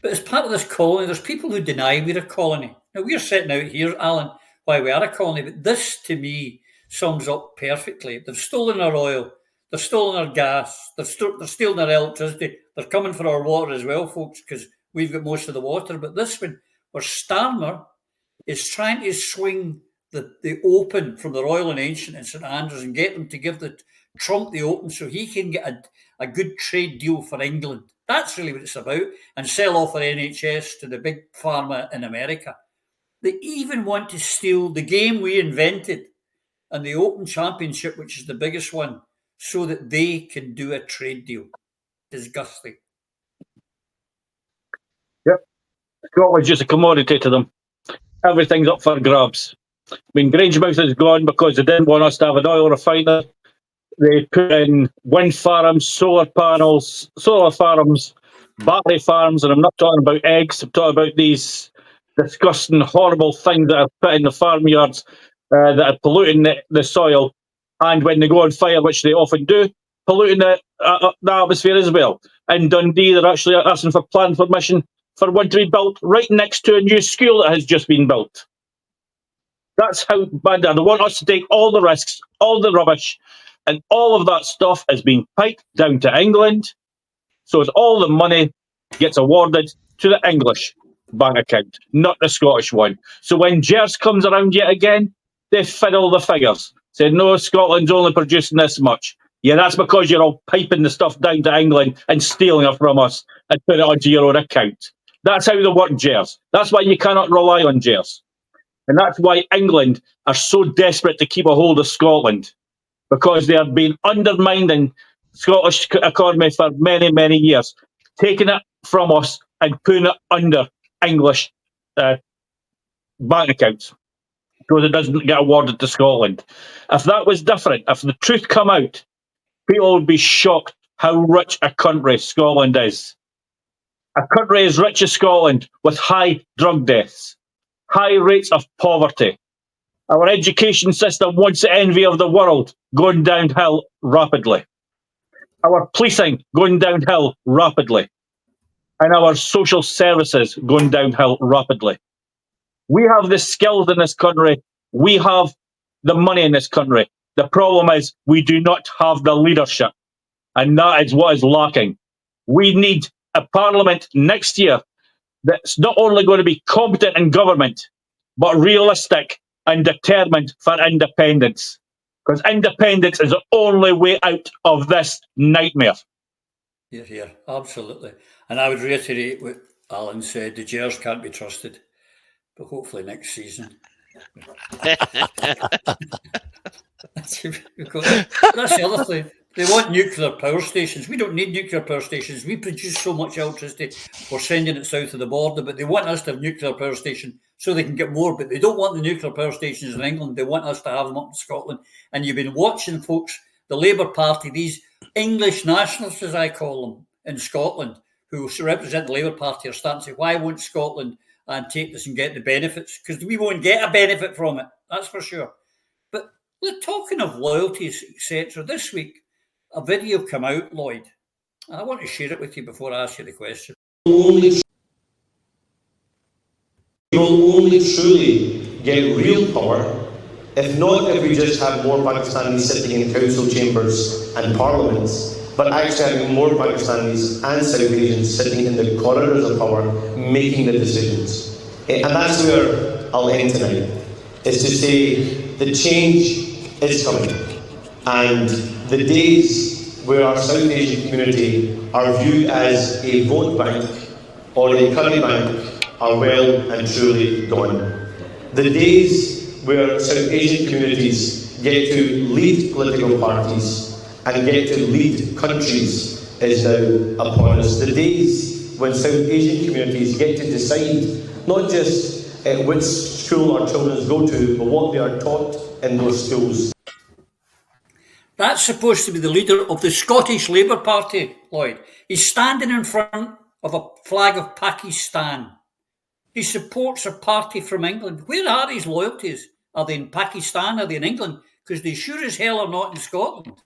But as part of this colony, there's people who deny we're a colony. Now, we're setting out here, Alan, why we are a colony, but this, to me, sums up perfectly. They've stolen our oil, they've stolen our gas, they're stealing our electricity, they're coming for our water as well, folks, because we've got most of the water. But this one, where Starmer is trying to swing the open from the Royal and Ancient in St Andrews and get them to give Trump the open so he can get a good trade deal for England. That's really what it's about, and sell off our NHS to the big pharma in America. They even want to steal the game we invented and the Open Championship, which is the biggest one, so that they can do a trade deal. Disgusting. Yep. Scotland's just a commodity to them. Everything's up for grabs. I mean, Grangemouth is gone because they didn't want us to have an oil refiner. They put in wind farms, solar panels, solar farms, battery farms, and I'm not talking about eggs. I'm talking about these disgusting, horrible things that are put in the farmyards that are polluting the soil. And when they go on fire, which they often do, polluting the atmosphere as well. In Dundee, they're actually asking for planning permission for one to be built right next to a new school that has just been built. That's how bad they are. They want us to take all the risks, all the rubbish, and all of that stuff is being piped down to England. So it's all the money gets awarded to the English bank account, not the Scottish one. So when Gers comes around yet again, they fiddle the figures. Say, no, Scotland's only producing this much. Yeah, that's because you're all piping the stuff down to England and stealing it from us and putting it onto your own account. That's how they work, Gers. That's why you cannot rely on Gers. And that's why England are so desperate to keep a hold of Scotland, because they have been undermining Scottish economy for many, many years, taking it from us and putting it under English bank accounts, because it doesn't get awarded to Scotland. If that was different, if the truth come out, people would be shocked how rich a country Scotland is. A country as rich as Scotland, with high drug deaths, high rates of poverty. Our education system, once the envy of the world, going downhill rapidly. Our policing going downhill rapidly. And our social services going downhill rapidly. We have the skills in this country. We have the money in this country. The problem is we do not have the leadership. And that is what is lacking. We need a parliament next year that's not only going to be competent in government, but realistic and determined for independence. Because independence is the only way out of this nightmare. Here, absolutely. And I would reiterate what Alan said, the Gers can't be trusted, but hopefully next season. That's the other thing. They want nuclear power stations. We don't need nuclear power stations. We produce so much electricity. We're sending it south of the border, but they want us to have nuclear power station so they can get more. But they don't want the nuclear power stations in England. They want us to have them up in Scotland. And you've been watching, folks, the Labour Party, these English nationalists, as I call them, in Scotland, who represent the Labour Party, are starting to say, why won't Scotland take this and get the benefits? Because we won't get a benefit from it, that's for sure. But talking of loyalties, etc., this week, a video came out, Lloyd, and I want to share it with you before I ask you the question. You will only truly get real power if we just have more Pakistanis sitting in council chambers and parliaments, but actually having more Pakistanis and South Asians sitting in the corridors of power making the decisions. And that's where I'll end tonight, is to say the change is coming. And the days where our South Asian community are viewed as a vote bank or a curry bank are well and truly gone. The days where South Asian communities get to lead political parties and get to lead countries is now upon us. The days when South Asian communities get to decide not just which school our children go to, but what they are taught in those schools. That's supposed to be the leader of the Scottish Labour Party, Lloyd. He's standing in front of a flag of Pakistan. He supports a party from England. Where are his loyalties? Are they in Pakistan? Are they in England? Because they sure as hell are not in Scotland.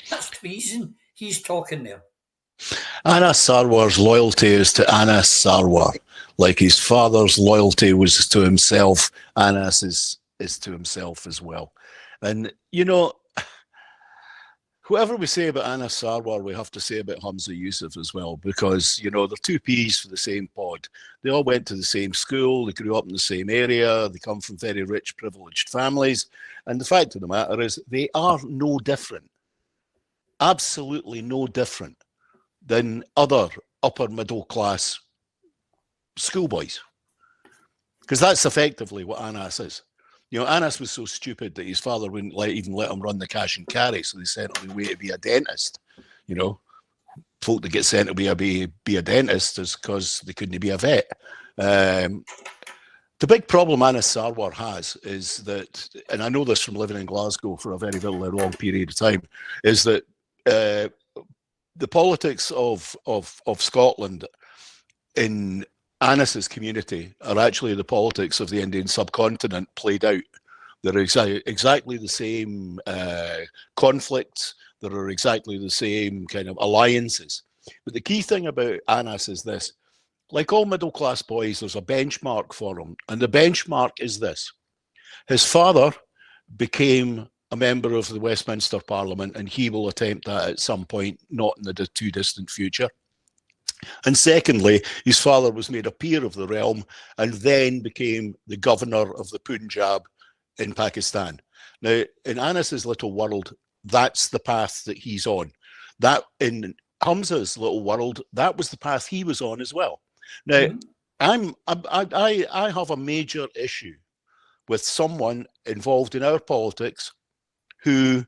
That's treason. He's talking there. Anas Sarwar's loyalty is to Anas Sarwar. Like his father's loyalty was to himself, Anas is to himself as well. And, you know, whoever we say about Anas Sarwar, we have to say about Hamza Yusuf as well, because, you know, they're two peas for the same pod. They all went to the same school, they grew up in the same area, they come from very rich, privileged families. And the fact of the matter is, they are no different, absolutely no different than other upper middle class schoolboys. Because that's effectively what Anas is. You know, Anas was so stupid that his father wouldn't even let him run the cash and carry, so they sent him away to be a dentist. You know, folk that get sent to be a dentist is because they couldn't be a vet. The big problem Anas Sarwar has is that, and I know this from living in Glasgow for a very, very long period of time, is that the politics of Scotland in Anas's community are actually the politics of the Indian subcontinent played out. There are exactly the same conflicts. There are exactly the same kind of alliances. But the key thing about Anas is this. Like all middle-class boys, there's a benchmark for him. And the benchmark is this. His father became a member of the Westminster Parliament, and he will attempt that at some point, not in the too distant future. And secondly, his father was made a peer of the realm and then became the governor of the Punjab in Pakistan. Now, in Anas's little world, that's the path that he's on. That in Hamza's little world, that was the path he was on as well. Now, I have a major issue with someone involved in our politics who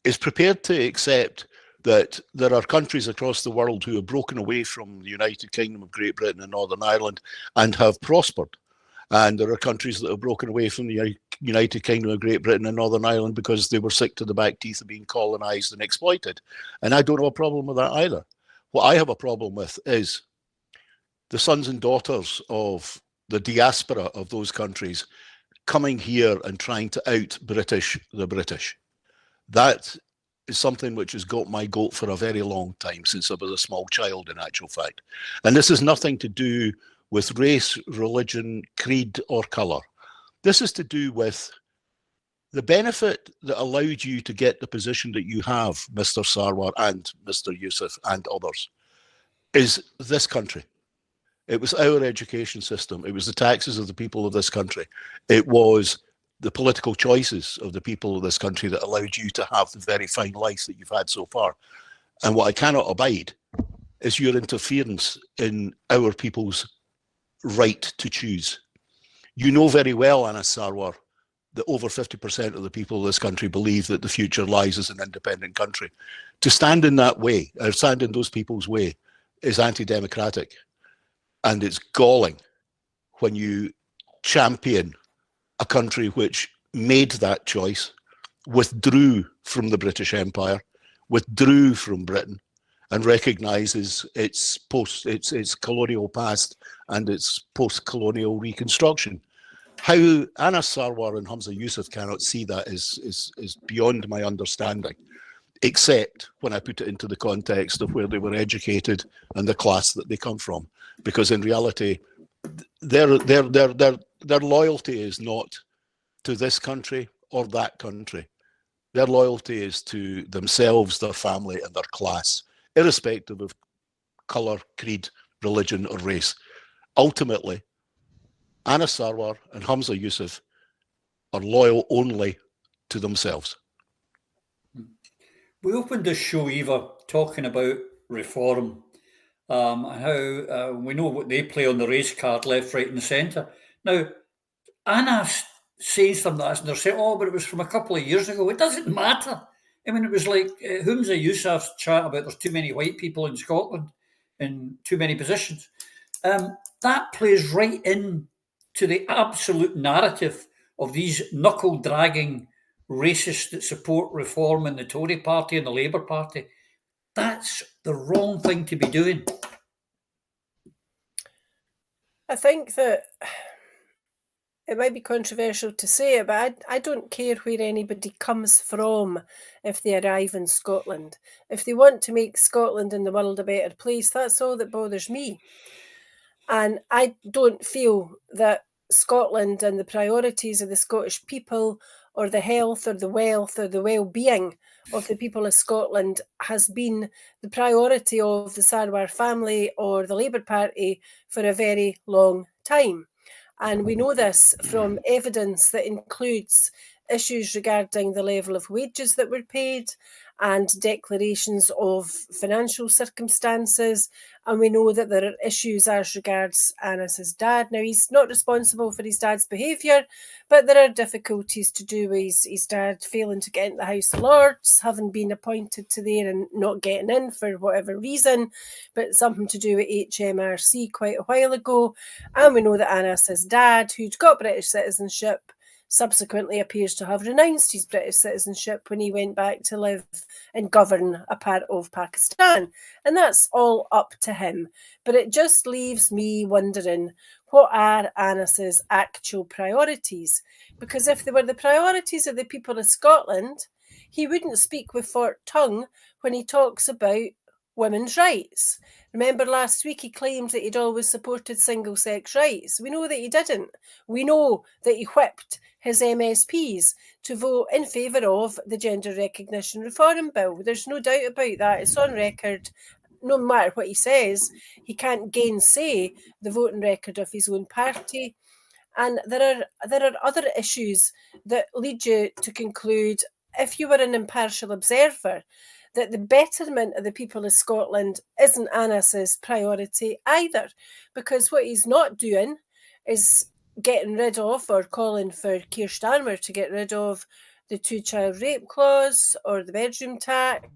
is prepared to accept that there are countries across the world who have broken away from the United Kingdom of Great Britain and Northern Ireland and have prospered. And there are countries that have broken away from the United Kingdom of Great Britain and Northern Ireland because they were sick to the back teeth of being colonised and exploited. And I don't have a problem with that either. What I have a problem with is the sons and daughters of the diaspora of those countries coming here and trying to out-British the British. That is something which has got my goat for a very long time, since I was a small child, in actual fact. And this has nothing to do with race, religion, creed, or colour. This is to do with the benefit that allowed you to get the position that you have, Mr. Sarwar and Mr. Yusuf and others, is this country. It was our education system. It was the taxes of the people of this country. It was the political choices of the people of this country that allowed you to have the very fine life that you've had so far. And what I cannot abide is your interference in our people's right to choose. You know very well, Anas Sarwar, that over 50% of the people of this country believe that the future lies as an independent country. To stand in that way, or stand in those people's way, is anti-democratic. And it's galling when you champion a country which made that choice, withdrew from the British Empire, withdrew from Britain, and recognises its colonial past and its post-colonial reconstruction. How Anas Sarwar and Hamza Yusuf cannot see that is beyond my understanding, except when I put it into the context of where they were educated and the class that they come from. Because in reality, their loyalty is not to this country or that country. Their loyalty is to themselves, their family, and their class, irrespective of colour, creed, religion, or race. Ultimately, Anas Sarwar and Hamza Yusuf are loyal only to themselves. We opened this show, Eva, talking about reform, and how we know what they play on the race card, left, right, and centre. Now, Anas says them that, and they're saying, "Oh, but it was from a couple of years ago." It doesn't matter. I mean, it was like Hamza Yusuf's chat about there's too many white people in Scotland in too many positions. That plays right in to the absolute narrative of these knuckle-dragging racists that support reform in the Tory party and the Labour Party. That's the wrong thing to be doing. I think that it might be controversial to say it, but I don't care where anybody comes from if they arrive in Scotland. If they want to make Scotland and the world a better place, that's all that bothers me. And I don't feel that Scotland and the priorities of the Scottish people, or the health or the wealth or the well-being of the people of Scotland, has been the priority of the Sarwar family or the Labour Party for a very long time. And we know this from evidence that includes issues regarding the level of wages that were paid and declarations of financial circumstances. And we know that there are issues as regards Anas's dad. Now, he's not responsible for his dad's behaviour, but there are difficulties to do with his dad failing to get into the House of Lords, having been appointed to there and not getting in for whatever reason, but something to do with HMRC quite a while ago. And we know that Anas's dad, who'd got British citizenship, subsequently appears to have renounced his British citizenship when he went back to live and govern a part of Pakistan. And that's all up to him. But it just leaves me wondering, what are Anas's actual priorities? Because if they were the priorities of the people of Scotland, he wouldn't speak with forked tongue when he talks about women's rights. Remember last week he claimed that he'd always supported single-sex rights. We know that he didn't. We know that he whipped his MSPs to vote in favour of the Gender Recognition Reform Bill. There's no doubt about that. It's on record. No matter what he says, he can't gainsay the voting record of his own party. And there are other issues that lead you to conclude, if you were an impartial observer, that the betterment of the people of Scotland isn't Anas's priority either, because what he's not doing is getting rid of or calling for Keir Starmer to get rid of the two-child rape clause or the bedroom tax.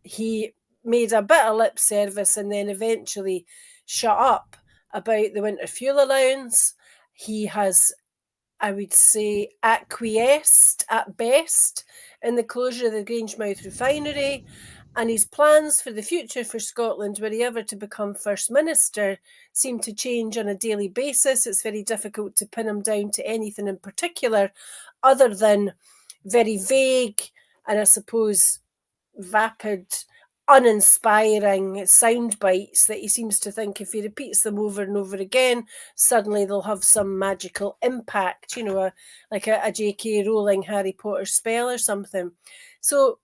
He made a bit of lip service and then eventually shut up about the winter fuel allowance. He has, I would say, acquiesced at best in the closure of the Grangemouth refinery, and his plans for the future for Scotland, were he ever to become First Minister, seem to change on a daily basis. It's very difficult to pin him down to anything in particular other than very vague and, I suppose, vapid, uninspiring sound bites that he seems to think if he repeats them over and over again, suddenly they'll have some magical impact, you know, like a J.K. Rowling Harry Potter spell or something. So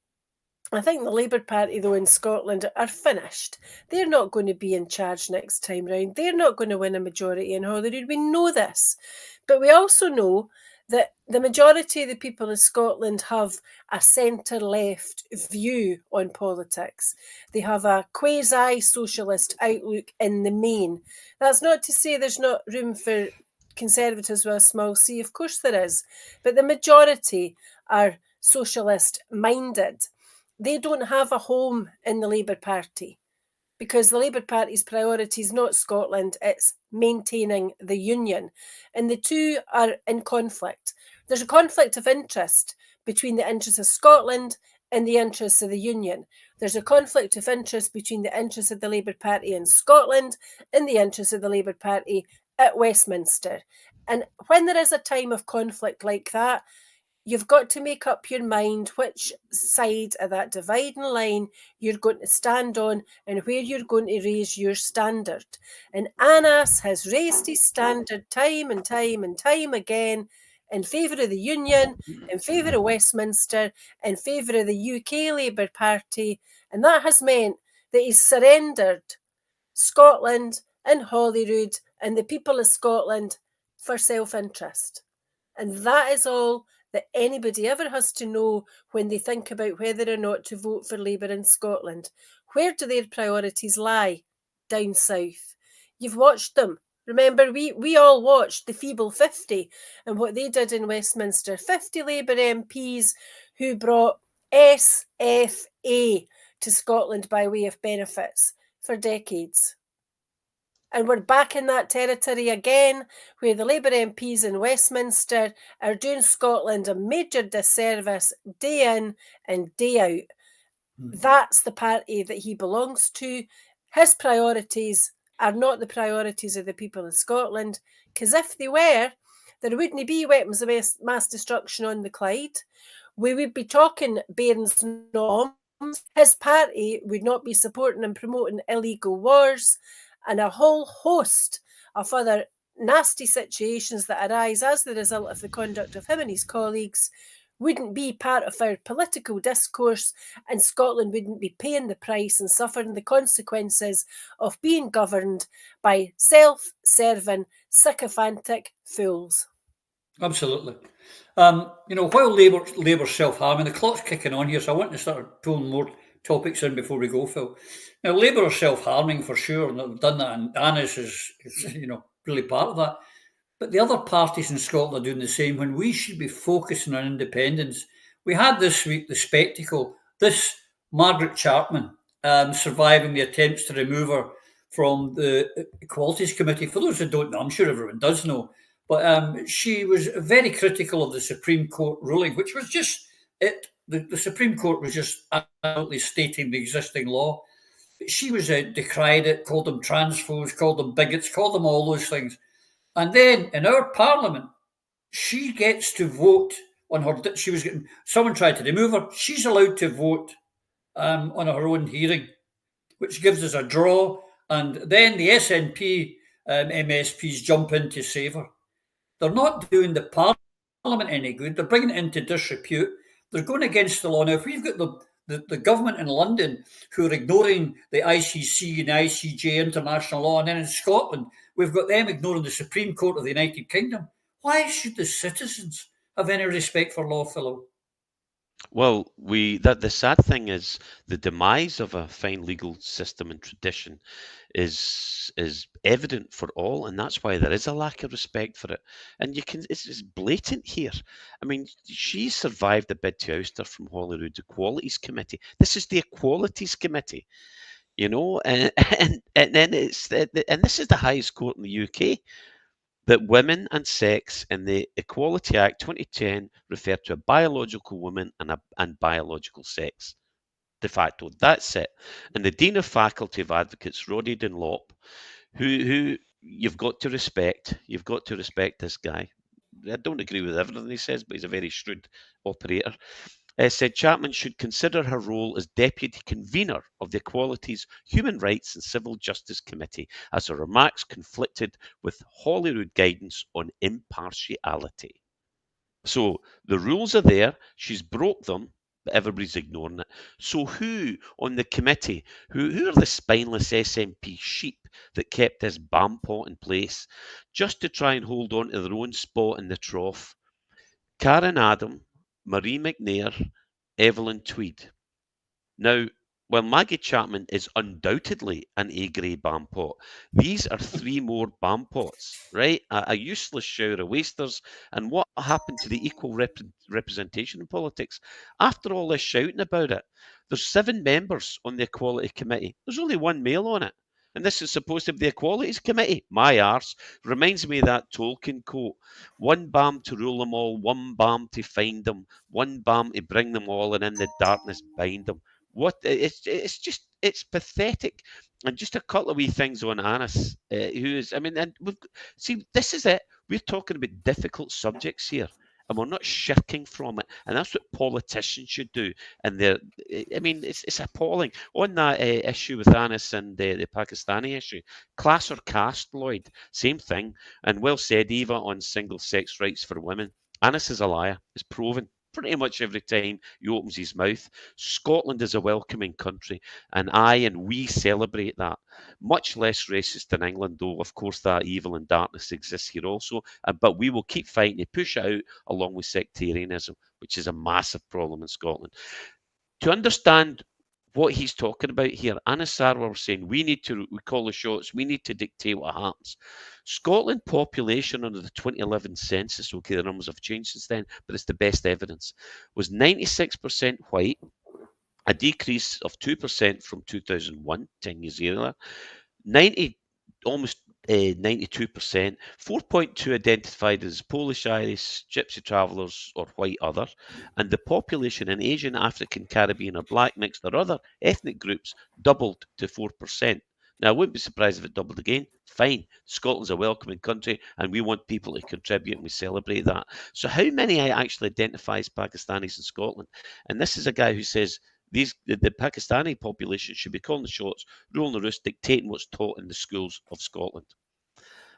I think the Labour Party, though, in Scotland are finished. They're not going to be in charge next time round. They're not going to win a majority in Holyrood. We know this. But we also know that the majority of the people in Scotland have a centre-left view on politics. They have a quasi-socialist outlook in the main. That's not to say there's not room for Conservatives with a small c, of course there is. But the majority are socialist-minded. They don't have a home in the Labour Party because the Labour Party's priority is not Scotland, it's maintaining the union. And the two are in conflict. There's a conflict of interest between the interests of Scotland and the interests of the union. There's a conflict of interest between the interests of the Labour Party in Scotland and the interests of the Labour Party at Westminster. And when there is a time of conflict like that, you've got to make up your mind which side of that dividing line you're going to stand on and where you're going to raise your standard. And Anas has raised his standard time and time and time again in favour of the Union, in favour of Westminster, in favour of the UK Labour Party. And that has meant that he's surrendered Scotland and Holyrood and the people of Scotland for self-interest. And that is all that anybody ever has to know when they think about whether or not to vote for Labour in Scotland. Where do their priorities lie? Down south. You've watched them. Remember, we all watched the Feeble 50 and what they did in Westminster. 50 Labour MPs who brought SFA to Scotland by way of benefits for decades. And we're back in that territory again, where the Labour MPs in Westminster are doing Scotland a major disservice day in and day out. That's the party that he belongs to. His priorities are not the priorities of the people of Scotland, because if they were, there wouldn't be weapons of mass destruction on the Clyde. We would be talking Bairns Noms. His party would not be supporting and promoting illegal wars, and a whole host of other nasty situations that arise as the result of the conduct of him and his colleagues wouldn't be part of our political discourse, and Scotland wouldn't be paying the price and suffering the consequences of being governed by self-serving, sycophantic fools. Absolutely. While Labour's self-harming, the clock's kicking on here, so I want to start pulling more topics in before we go, Phil. Now, Labour are self-harming for sure, and they've done that, and Anas is really part of that. But the other parties in Scotland are doing the same when we should be focusing on independence. We had this week the spectacle, this Margaret Chapman surviving the attempts to remove her from the Equalities Committee. For those who don't know, I'm sure everyone does know, but she was very critical of the Supreme Court ruling, which was just it. The Supreme Court was just absolutely stating the existing law. She was decried it, called them transphobes, called them bigots, called them all those things. And then in our Parliament, she gets to vote on her. Someone tried to remove her. She's allowed to vote on her own hearing, which gives us a draw. And then the SNP MSPs jump in to save her. They're not doing the Parliament any good. They're bringing it into disrepute. They're going against the law. Now, if we've got the government in London who are ignoring the ICC and the ICJ international law, and then in Scotland, we've got them ignoring the Supreme Court of the United Kingdom, why should the citizens have any respect for law, Philo? Well, the sad thing is the demise of a fine legal system and tradition is evident for all, and that's why there is a lack of respect for it. And it's blatant here. I mean, she survived the bid to oust her from Holyrood's Equalities Committee. This is the Equalities Committee, and then and this is the highest court in the UK. That women and sex in the Equality Act 2010 refer to a biological woman and biological sex. De facto, that's it. And the Dean of Faculty of Advocates, Roddy Dunlop, who you've got to respect. You've got to respect this guy. I don't agree with everything he says, but he's a very shrewd operator. Said Chapman should consider her role as deputy convener of the Equalities, Human Rights and Civil Justice Committee, as her remarks conflicted with Holyrood guidance on impartiality. So the rules are there. She's broke them. but everybody's ignoring it. So who on the committee, who are the spineless SNP sheep that kept this BAM pot in place just to try and hold on to their own spot in the trough? Karen Adam, Marie McNair, Evelyn Tweed. Now, while Maggie Chapman is undoubtedly an A-grade BAM pot, these are 3 more BAM pots, right? A useless shower of wasters. And what happened to the equal representation in politics? After all this shouting about it, there's 7 members on the Equality Committee. There's only 1 male on it. And this is supposed to be the Equalities Committee. My arse. Reminds me of that Tolkien quote. 1 BAM to rule them all, 1 BAM to find them, 1 BAM to bring them all, and in the darkness bind them. What it's pathetic. And just a couple of wee things on Anis, who is, I mean, and see, this is it. We're talking about difficult subjects here, and we're not shirking from it. And that's what politicians should do. And I mean, it's appalling. On that issue with Anis and the Pakistani issue, class or caste, Lloyd, same thing. And well said, Eva, on single-sex rights for women. Anis is a liar. It's proven. Pretty much every time he opens his mouth. Scotland is a welcoming country, and we celebrate that. Much less racist than England, though, of course, that evil and darkness exists here also. But we will keep fighting to push it out along with sectarianism, which is a massive problem in Scotland. To understand what he's talking about here, Anis Sarwar was saying we call the shots, we need to dictate what happens. Scotland population under the 2011 census, okay, the numbers have changed since then, but it's the best evidence, was 96% white, a decrease of 2% from 2001, 10 years earlier, almost 92%, 4.2 identified as Polish, Irish, Gypsy travellers or white other, and the population in Asian, African, Caribbean or black mixed or other ethnic groups doubled to 4%. Now, I wouldn't be surprised if it doubled again. Fine. Scotland's a welcoming country and we want people to contribute and we celebrate that. So how many actually identify as Pakistanis in Scotland? And this is a guy who says the Pakistani population should be calling the shots, ruling the roost, dictating what's taught in the schools of Scotland.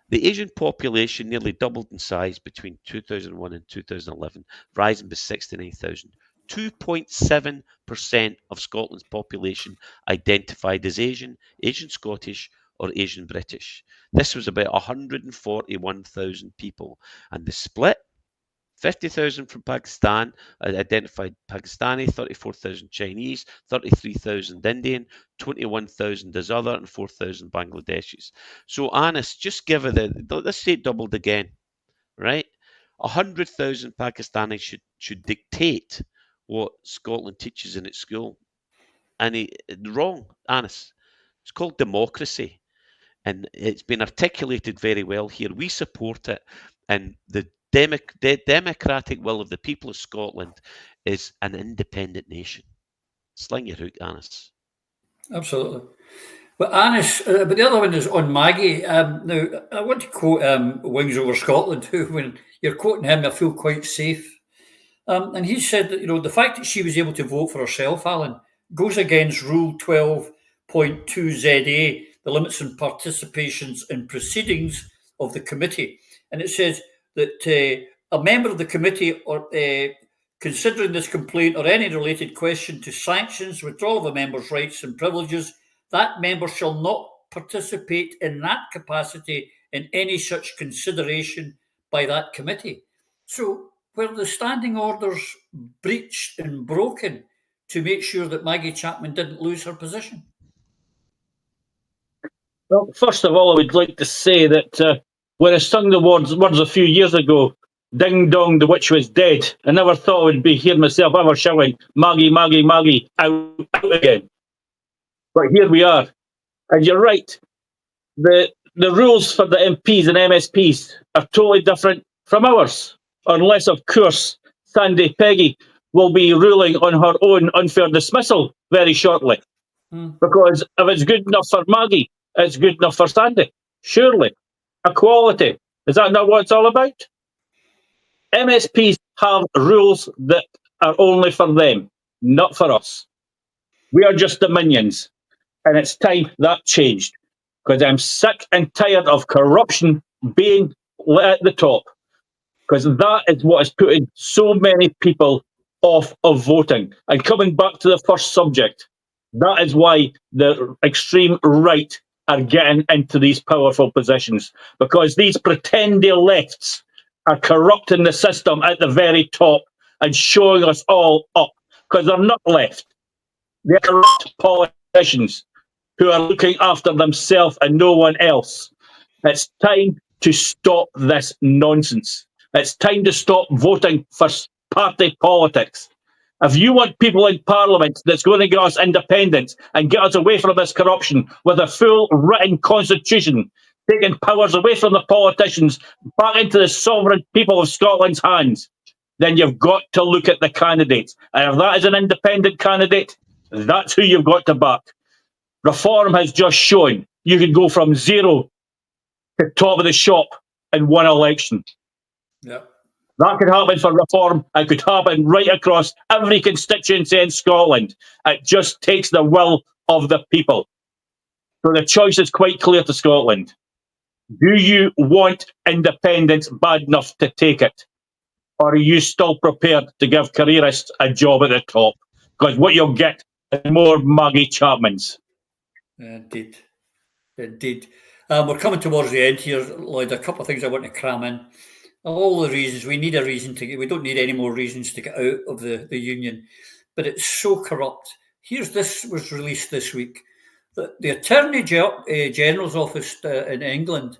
The Asian population nearly doubled in size between 2001 and 2011, rising by 69,000. 2.7% of Scotland's population identified as Asian, Asian Scottish, or Asian British. This was about 141,000 people. And the split, 50,000 from Pakistan, identified Pakistani, 34,000 Chinese, 33,000 Indian, 21,000 as other, and 4,000 Bangladeshis. So, Anis, just give it, let's say it doubled again, right? 100,000 Pakistanis should dictate what Scotland teaches in its school. And wrong, Anis. It's called democracy. And it's been articulated very well here. We support it. And the democratic will of the people of Scotland is an independent nation. Sling your hook, Anis. Absolutely. But Anis, but the other one is on Maggie. Now, I want to quote Wings Over Scotland, who, when you're quoting him, I feel quite safe. And he said that, the fact that she was able to vote for herself, Alan, goes against Rule 12.2 ZA, the limits on participations in proceedings of the committee. And it says that a member of the committee or considering this complaint or any related question to sanctions, withdrawal of a member's rights and privileges, that member shall not participate in that capacity in any such consideration by that committee. So, were the standing orders breached and broken to make sure that Maggie Chapman didn't lose her position? Well, first of all, I would like to say that when I sung the words a few years ago, ding dong, the witch was dead, I never thought I would be hearing myself ever shouting, Maggie, Maggie, Maggie, out again. But here we are. And you're right. The rules for the MPs and MSPs are totally different from ours. Unless, of course, Sandy Peggy will be ruling on her own unfair dismissal very shortly. Because if it's good enough for Maggie, it's good enough for Sandy. Surely. Equality. Is that not what it's all about? MSPs have rules that are only for them, not for us. We are just the minions. And it's time that changed. Because I'm sick and tired of corruption being at the top. Because that is what is putting so many people of voting. And coming back to the first subject, that is why the extreme right are getting into these powerful positions, because these pretending lefts are corrupting the system at the very top and showing us all up, because they're not left. They're corrupt politicians who are looking after themselves and no one else. It's time to stop this nonsense. It's time to stop voting for party politics. If you want people in Parliament that's going to get us independence and get us away from this corruption with a full written constitution, taking powers away from the politicians, back into the sovereign people of Scotland's hands, then you've got to look at the candidates. And if that is an independent candidate, that's who you've got to back. Reform has just shown you can go from zero to top of the shop in one election. Yeah. That could happen for Reform. It could happen right across every constituency in Scotland. It just takes the will of the people. So the choice is quite clear to Scotland. Do you want independence bad enough to take it? Or are you still prepared to give careerists a job at the top? Because what you'll get is more Maggie Chapmans. Indeed. Indeed. We're coming towards the end here, Lloyd. A couple of things I want to cram in. All the reasons, we need a reason to get, we don't need any more reasons to get out of the union, but it's so corrupt. This was released this week. The Attorney General's office in England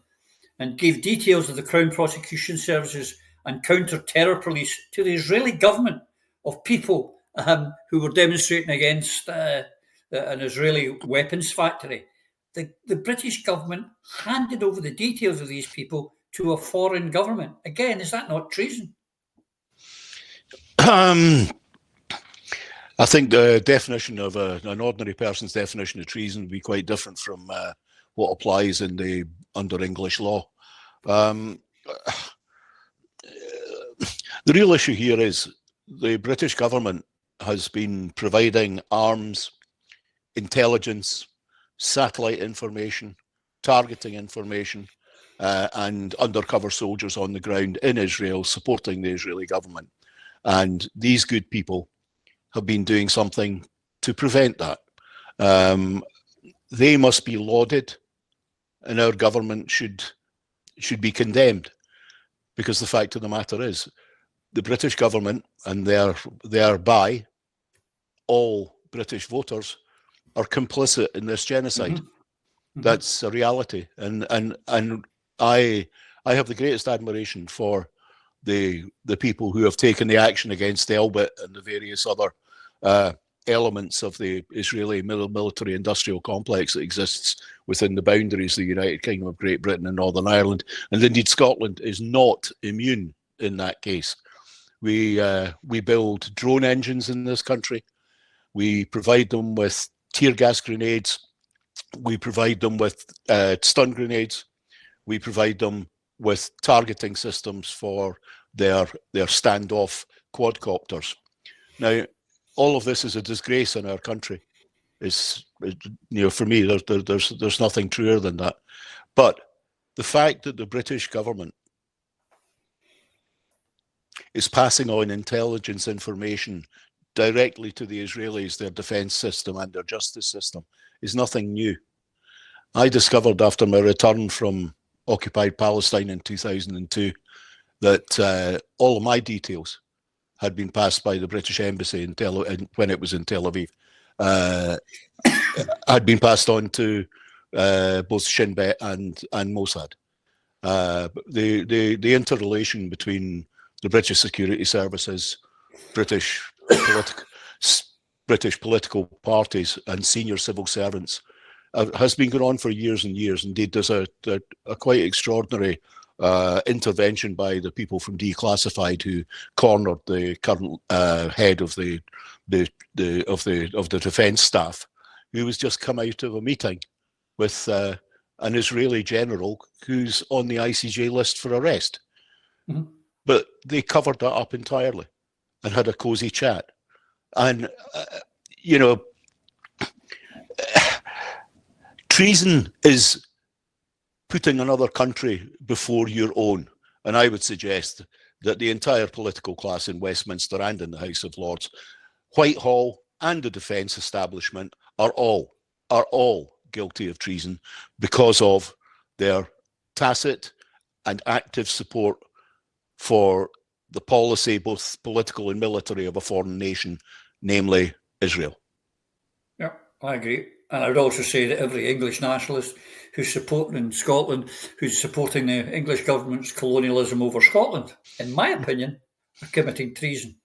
and gave details of the Crown Prosecution Services and counter-terror police to the Israeli government of people who were demonstrating against an Israeli weapons factory. The British government handed over the details of these people to a foreign government. Again, is that not treason? I think the definition of an ordinary person's definition of treason would be quite different from what applies under English law. The real issue here is the British government has been providing arms, intelligence, satellite information, targeting information, and undercover soldiers on the ground in Israel supporting the Israeli government. And these good people have been doing something to prevent that. They must be lauded, and our government should be condemned, because the fact of the matter is the British government, and thereby all British voters, are complicit in this genocide. Mm-hmm. That's a reality, and I have the greatest admiration for the people who have taken the action against Elbit and the various other elements of the Israeli military industrial complex that exists within the boundaries of the United Kingdom of Great Britain and Northern Ireland. And indeed, Scotland is not immune in that case. We build drone engines in this country. We provide them with tear gas grenades. We provide them with stun grenades. We provide them with targeting systems for their standoff quadcopters. Now, all of this is a disgrace in our country. For me, there's nothing truer than that. But the fact that the British government is passing on intelligence information directly to the Israelis, their defense system and their justice system, is nothing new. I discovered after my return from occupied Palestine in 2002 that all of my details had been passed by the British Embassy when it was in Tel Aviv, had been passed on to both Shin Bet and Mossad. The interrelation between the British security services, British political parties and senior civil servants has been going on for years and years. Indeed, there's a quite extraordinary intervention by the people from Declassified who cornered the current head of the defence staff, who was just come out of a meeting with an Israeli general who's on the ICJ list for arrest. Mm-hmm. But they covered that up entirely and had a cosy chat. And treason is putting another country before your own. And I would suggest that the entire political class in Westminster and in the House of Lords, Whitehall and the defence establishment are all guilty of treason because of their tacit and active support for the policy, both political and military, of a foreign nation, namely Israel. Yeah, I agree. And I would also say that every English nationalist who's supporting in Scotland, who's supporting the English government's colonialism over Scotland, in my opinion, are committing treason.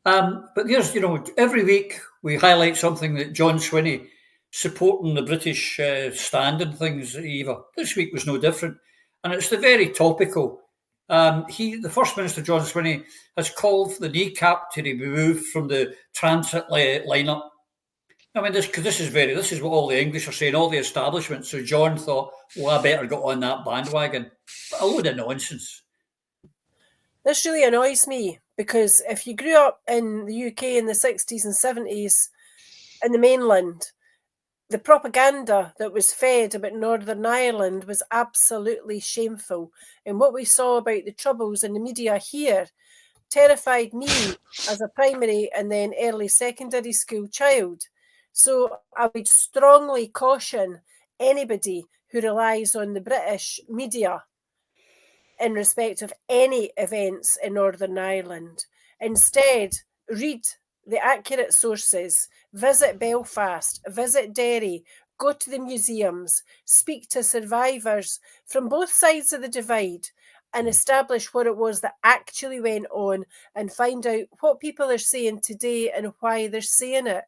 But there's, every week we highlight something that John Swinney, supporting the British stand and things, Eva. This week was no different. And it's the very topical. The First Minister, John Swinney, has called for the Kneecap to be removed from the transit lineup. I mean, this is what all the English are saying, all the establishment. So John thought, well, I better get on that bandwagon. But a load of nonsense. This really annoys me, because if you grew up in the UK in the 60s and 70s in the mainland, the propaganda that was fed about Northern Ireland was absolutely shameful. And what we saw about the troubles in the media here terrified me as a primary and then early secondary school child. So I would strongly caution anybody who relies on the British media in respect of any events in Northern Ireland. Instead, read the accurate sources, visit Belfast, visit Derry, go to the museums, speak to survivors from both sides of the divide, and establish what it was that actually went on, and find out what people are saying today and why they're saying it.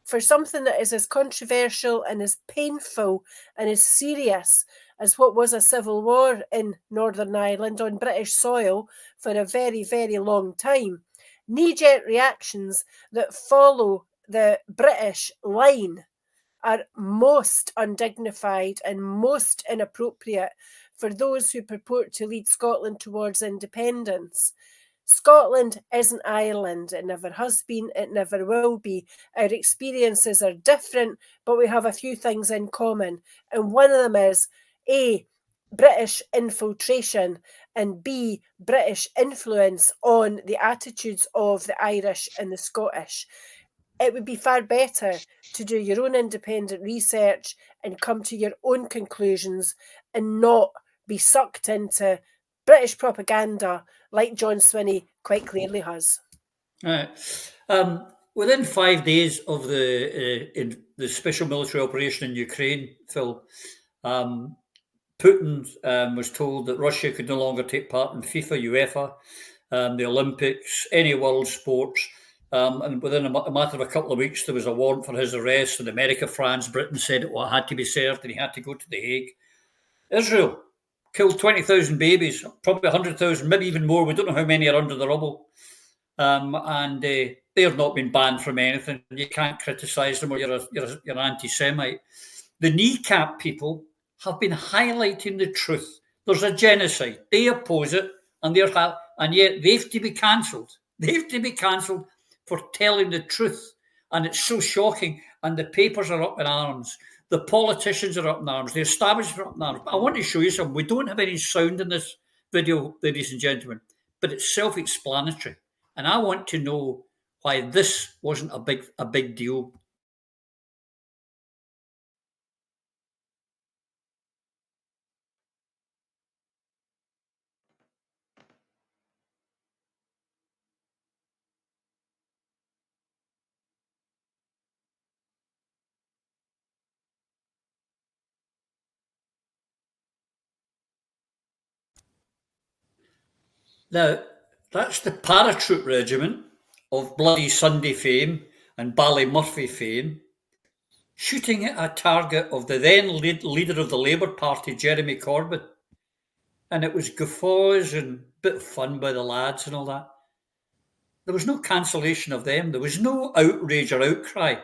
For something that is as controversial and as painful and as serious as what was a civil war in Northern Ireland on British soil for a very, very long time, knee-jerk reactions that follow the British line are most undignified and most inappropriate for those who purport to lead Scotland towards independence. Scotland isn't Ireland. It never has been. It never will be. Our experiences are different, but we have a few things in common. And one of them is, A, British infiltration, and B, British influence on the attitudes of the Irish and the Scottish. It would be far better to do your own independent research and come to your own conclusions and not be sucked into British propaganda like John Swinney quite clearly has. Within 5 days of the special military operation in Ukraine, Phil, Putin was told that Russia could no longer take part in FIFA, UEFA, the Olympics, any world sports. And within a matter of a couple of weeks, there was a warrant for his arrest. And America, France, Britain said it had to be served and he had to go to The Hague. Israel killed 20,000 babies, probably 100,000, maybe even more. We don't know how many are under the rubble. And they have not been banned from anything. You can't criticise them or you're anti-Semite. The Kneecap people have been highlighting the truth. There's a genocide. They oppose it, and yet they have to be cancelled. They have to be cancelled for telling the truth. And it's so shocking. And the papers are up in arms. The politicians are up in arms. The establishment are up in arms. But I want to show you something. We don't have any sound in this video, ladies and gentlemen, but it's self-explanatory. And I want to know why this wasn't a big deal. Now, that's the paratroop regiment of Bloody Sunday fame and Ballymurphy fame, shooting at a target of the then leader of the Labour Party, Jeremy Corbyn. And it was guffaws and a bit of fun by the lads and all that. There was no cancellation of them. There was no outrage or outcry.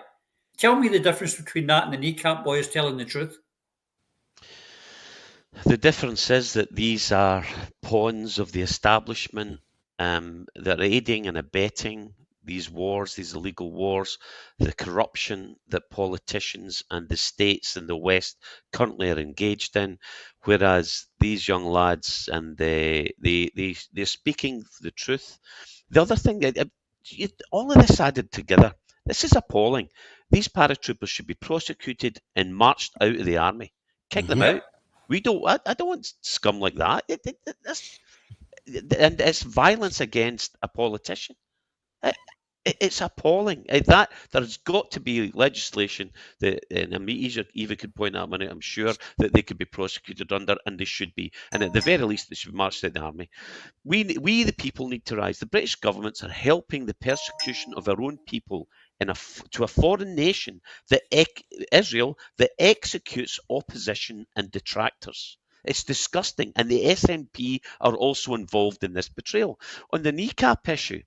Tell me the difference between that and the Kneecap boys telling the truth. The difference is that these are pawns of the establishment that are aiding and abetting these wars, these illegal wars, the corruption that politicians and the states in the West currently are engaged in, whereas these young lads, and they're speaking the truth. The other thing, all of this added together, this is appalling. These paratroopers should be prosecuted and marched out of the army. Kick them out. We don't. I don't want scum like that. And it's violence against a politician. It's appalling. That there's got to be legislation that, and Eva could point out a minute, I'm sure, that they could be prosecuted under, and they should be. And at the very least, they should be marched out of the army. We the people need to rise. The British governments are helping the persecution of our own people to a foreign nation, Israel, that executes opposition and detractors. It's disgusting, and the SNP are also involved in this betrayal. On the Kneecap issue,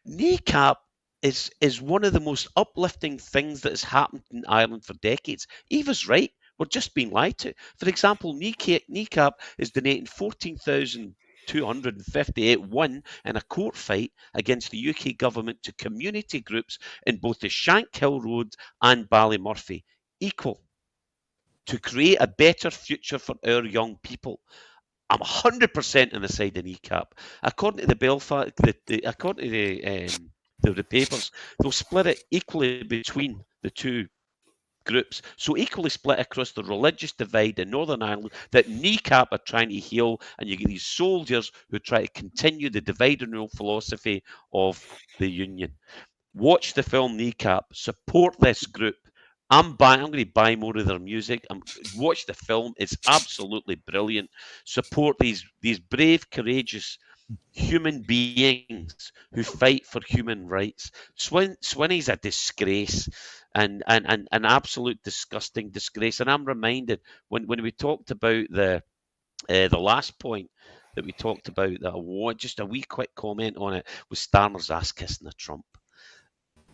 Kneecap is one of the most uplifting things that has happened in Ireland for decades. Eva's right. We're just being lied to. For example, Kneecap is donating 14,258 won in a court fight against the UK government to community groups in both the Shankill Road and Ballymurphy, equal to create a better future for our young people. I'm 100% on the side of Kneecap. According to the Belfast, according to the papers, they'll split it equally between the two groups. So equally split across the religious divide in Northern Ireland that Kneecap are trying to heal, and you get these soldiers who try to continue the divide and rule philosophy of the Union. Watch the film Kneecap. Support this group. I'm going to buy more of their music. Watch the film. It's absolutely brilliant. Support these brave, courageous human beings who fight for human rights. Swinney's a disgrace, and an absolute disgusting disgrace. And I'm reminded when we talked about the last point that we talked about, that I want just a wee quick comment on it, was Starmer's ass kissing a Trump.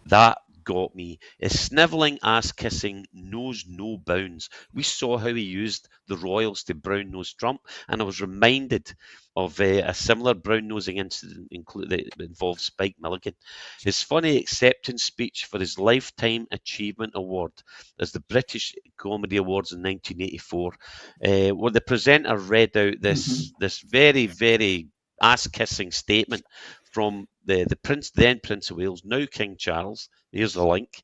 That got me. His snivelling ass kissing knows no bounds. We saw how he used the royals to brown nose Trump, and I was reminded of a similar brown nosing incident that involved Spike Milligan. His funny acceptance speech for his Lifetime Achievement Award as the British Comedy Awards in 1984, where the presenter read out this very, very ass-kissing statement from the then Prince of Wales, now King Charles. Here's the link.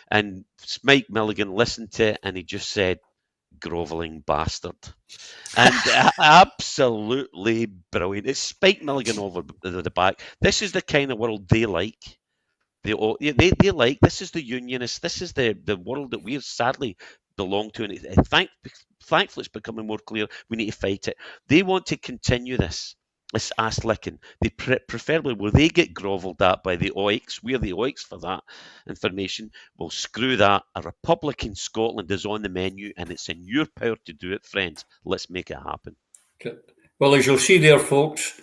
And Spike Milligan listened to it, and he just said, "Grovelling bastard." And absolutely brilliant. It's Spike Milligan over the back. This is the kind of world they like. They like. This is the unionists. This is the world that we sadly belong to. And thankfully, it's becoming more clear we need to fight it. They want to continue this ass licking. They preferably, where they get grovelled at by the oiks, we're the oiks for that information. Well, screw that. A Republican Scotland is on the menu, and it's in your power to do it, friends. Let's make it happen. Okay. Well, as you'll see there, folks,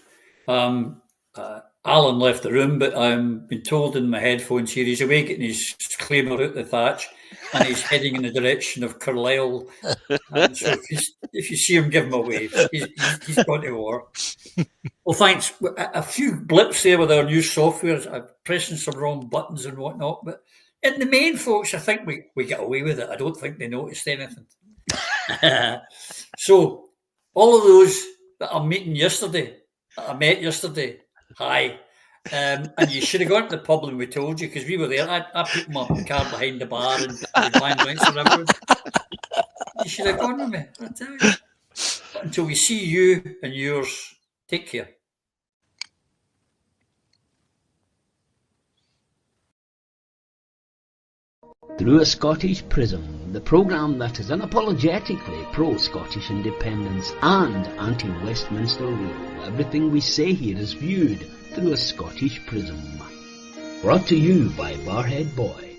Alan left the room, but I'm been told in my headphones here he's away getting his claimer out the thatch, and he's heading in the direction of Carlisle. And so if you see him, give him a wave. He's gone to war. Well, thanks. A few blips there with our new software. I'm pressing some wrong buttons and whatnot, but in the main, folks, I think we get away with it. I don't think they noticed anything. So all of those that I met yesterday, hi. And you should have gone to the pub when we told you, because we were there. I put my car behind the bar and buying drinks for everyone. You should have gone with me, I tell you. But until we see you and yours, take care. Through a Scottish Prism, the programme that is unapologetically pro-Scottish independence and anti-Westminster rule. Everything we say here is viewed through a Scottish prism. Brought to you by Barhead Boy.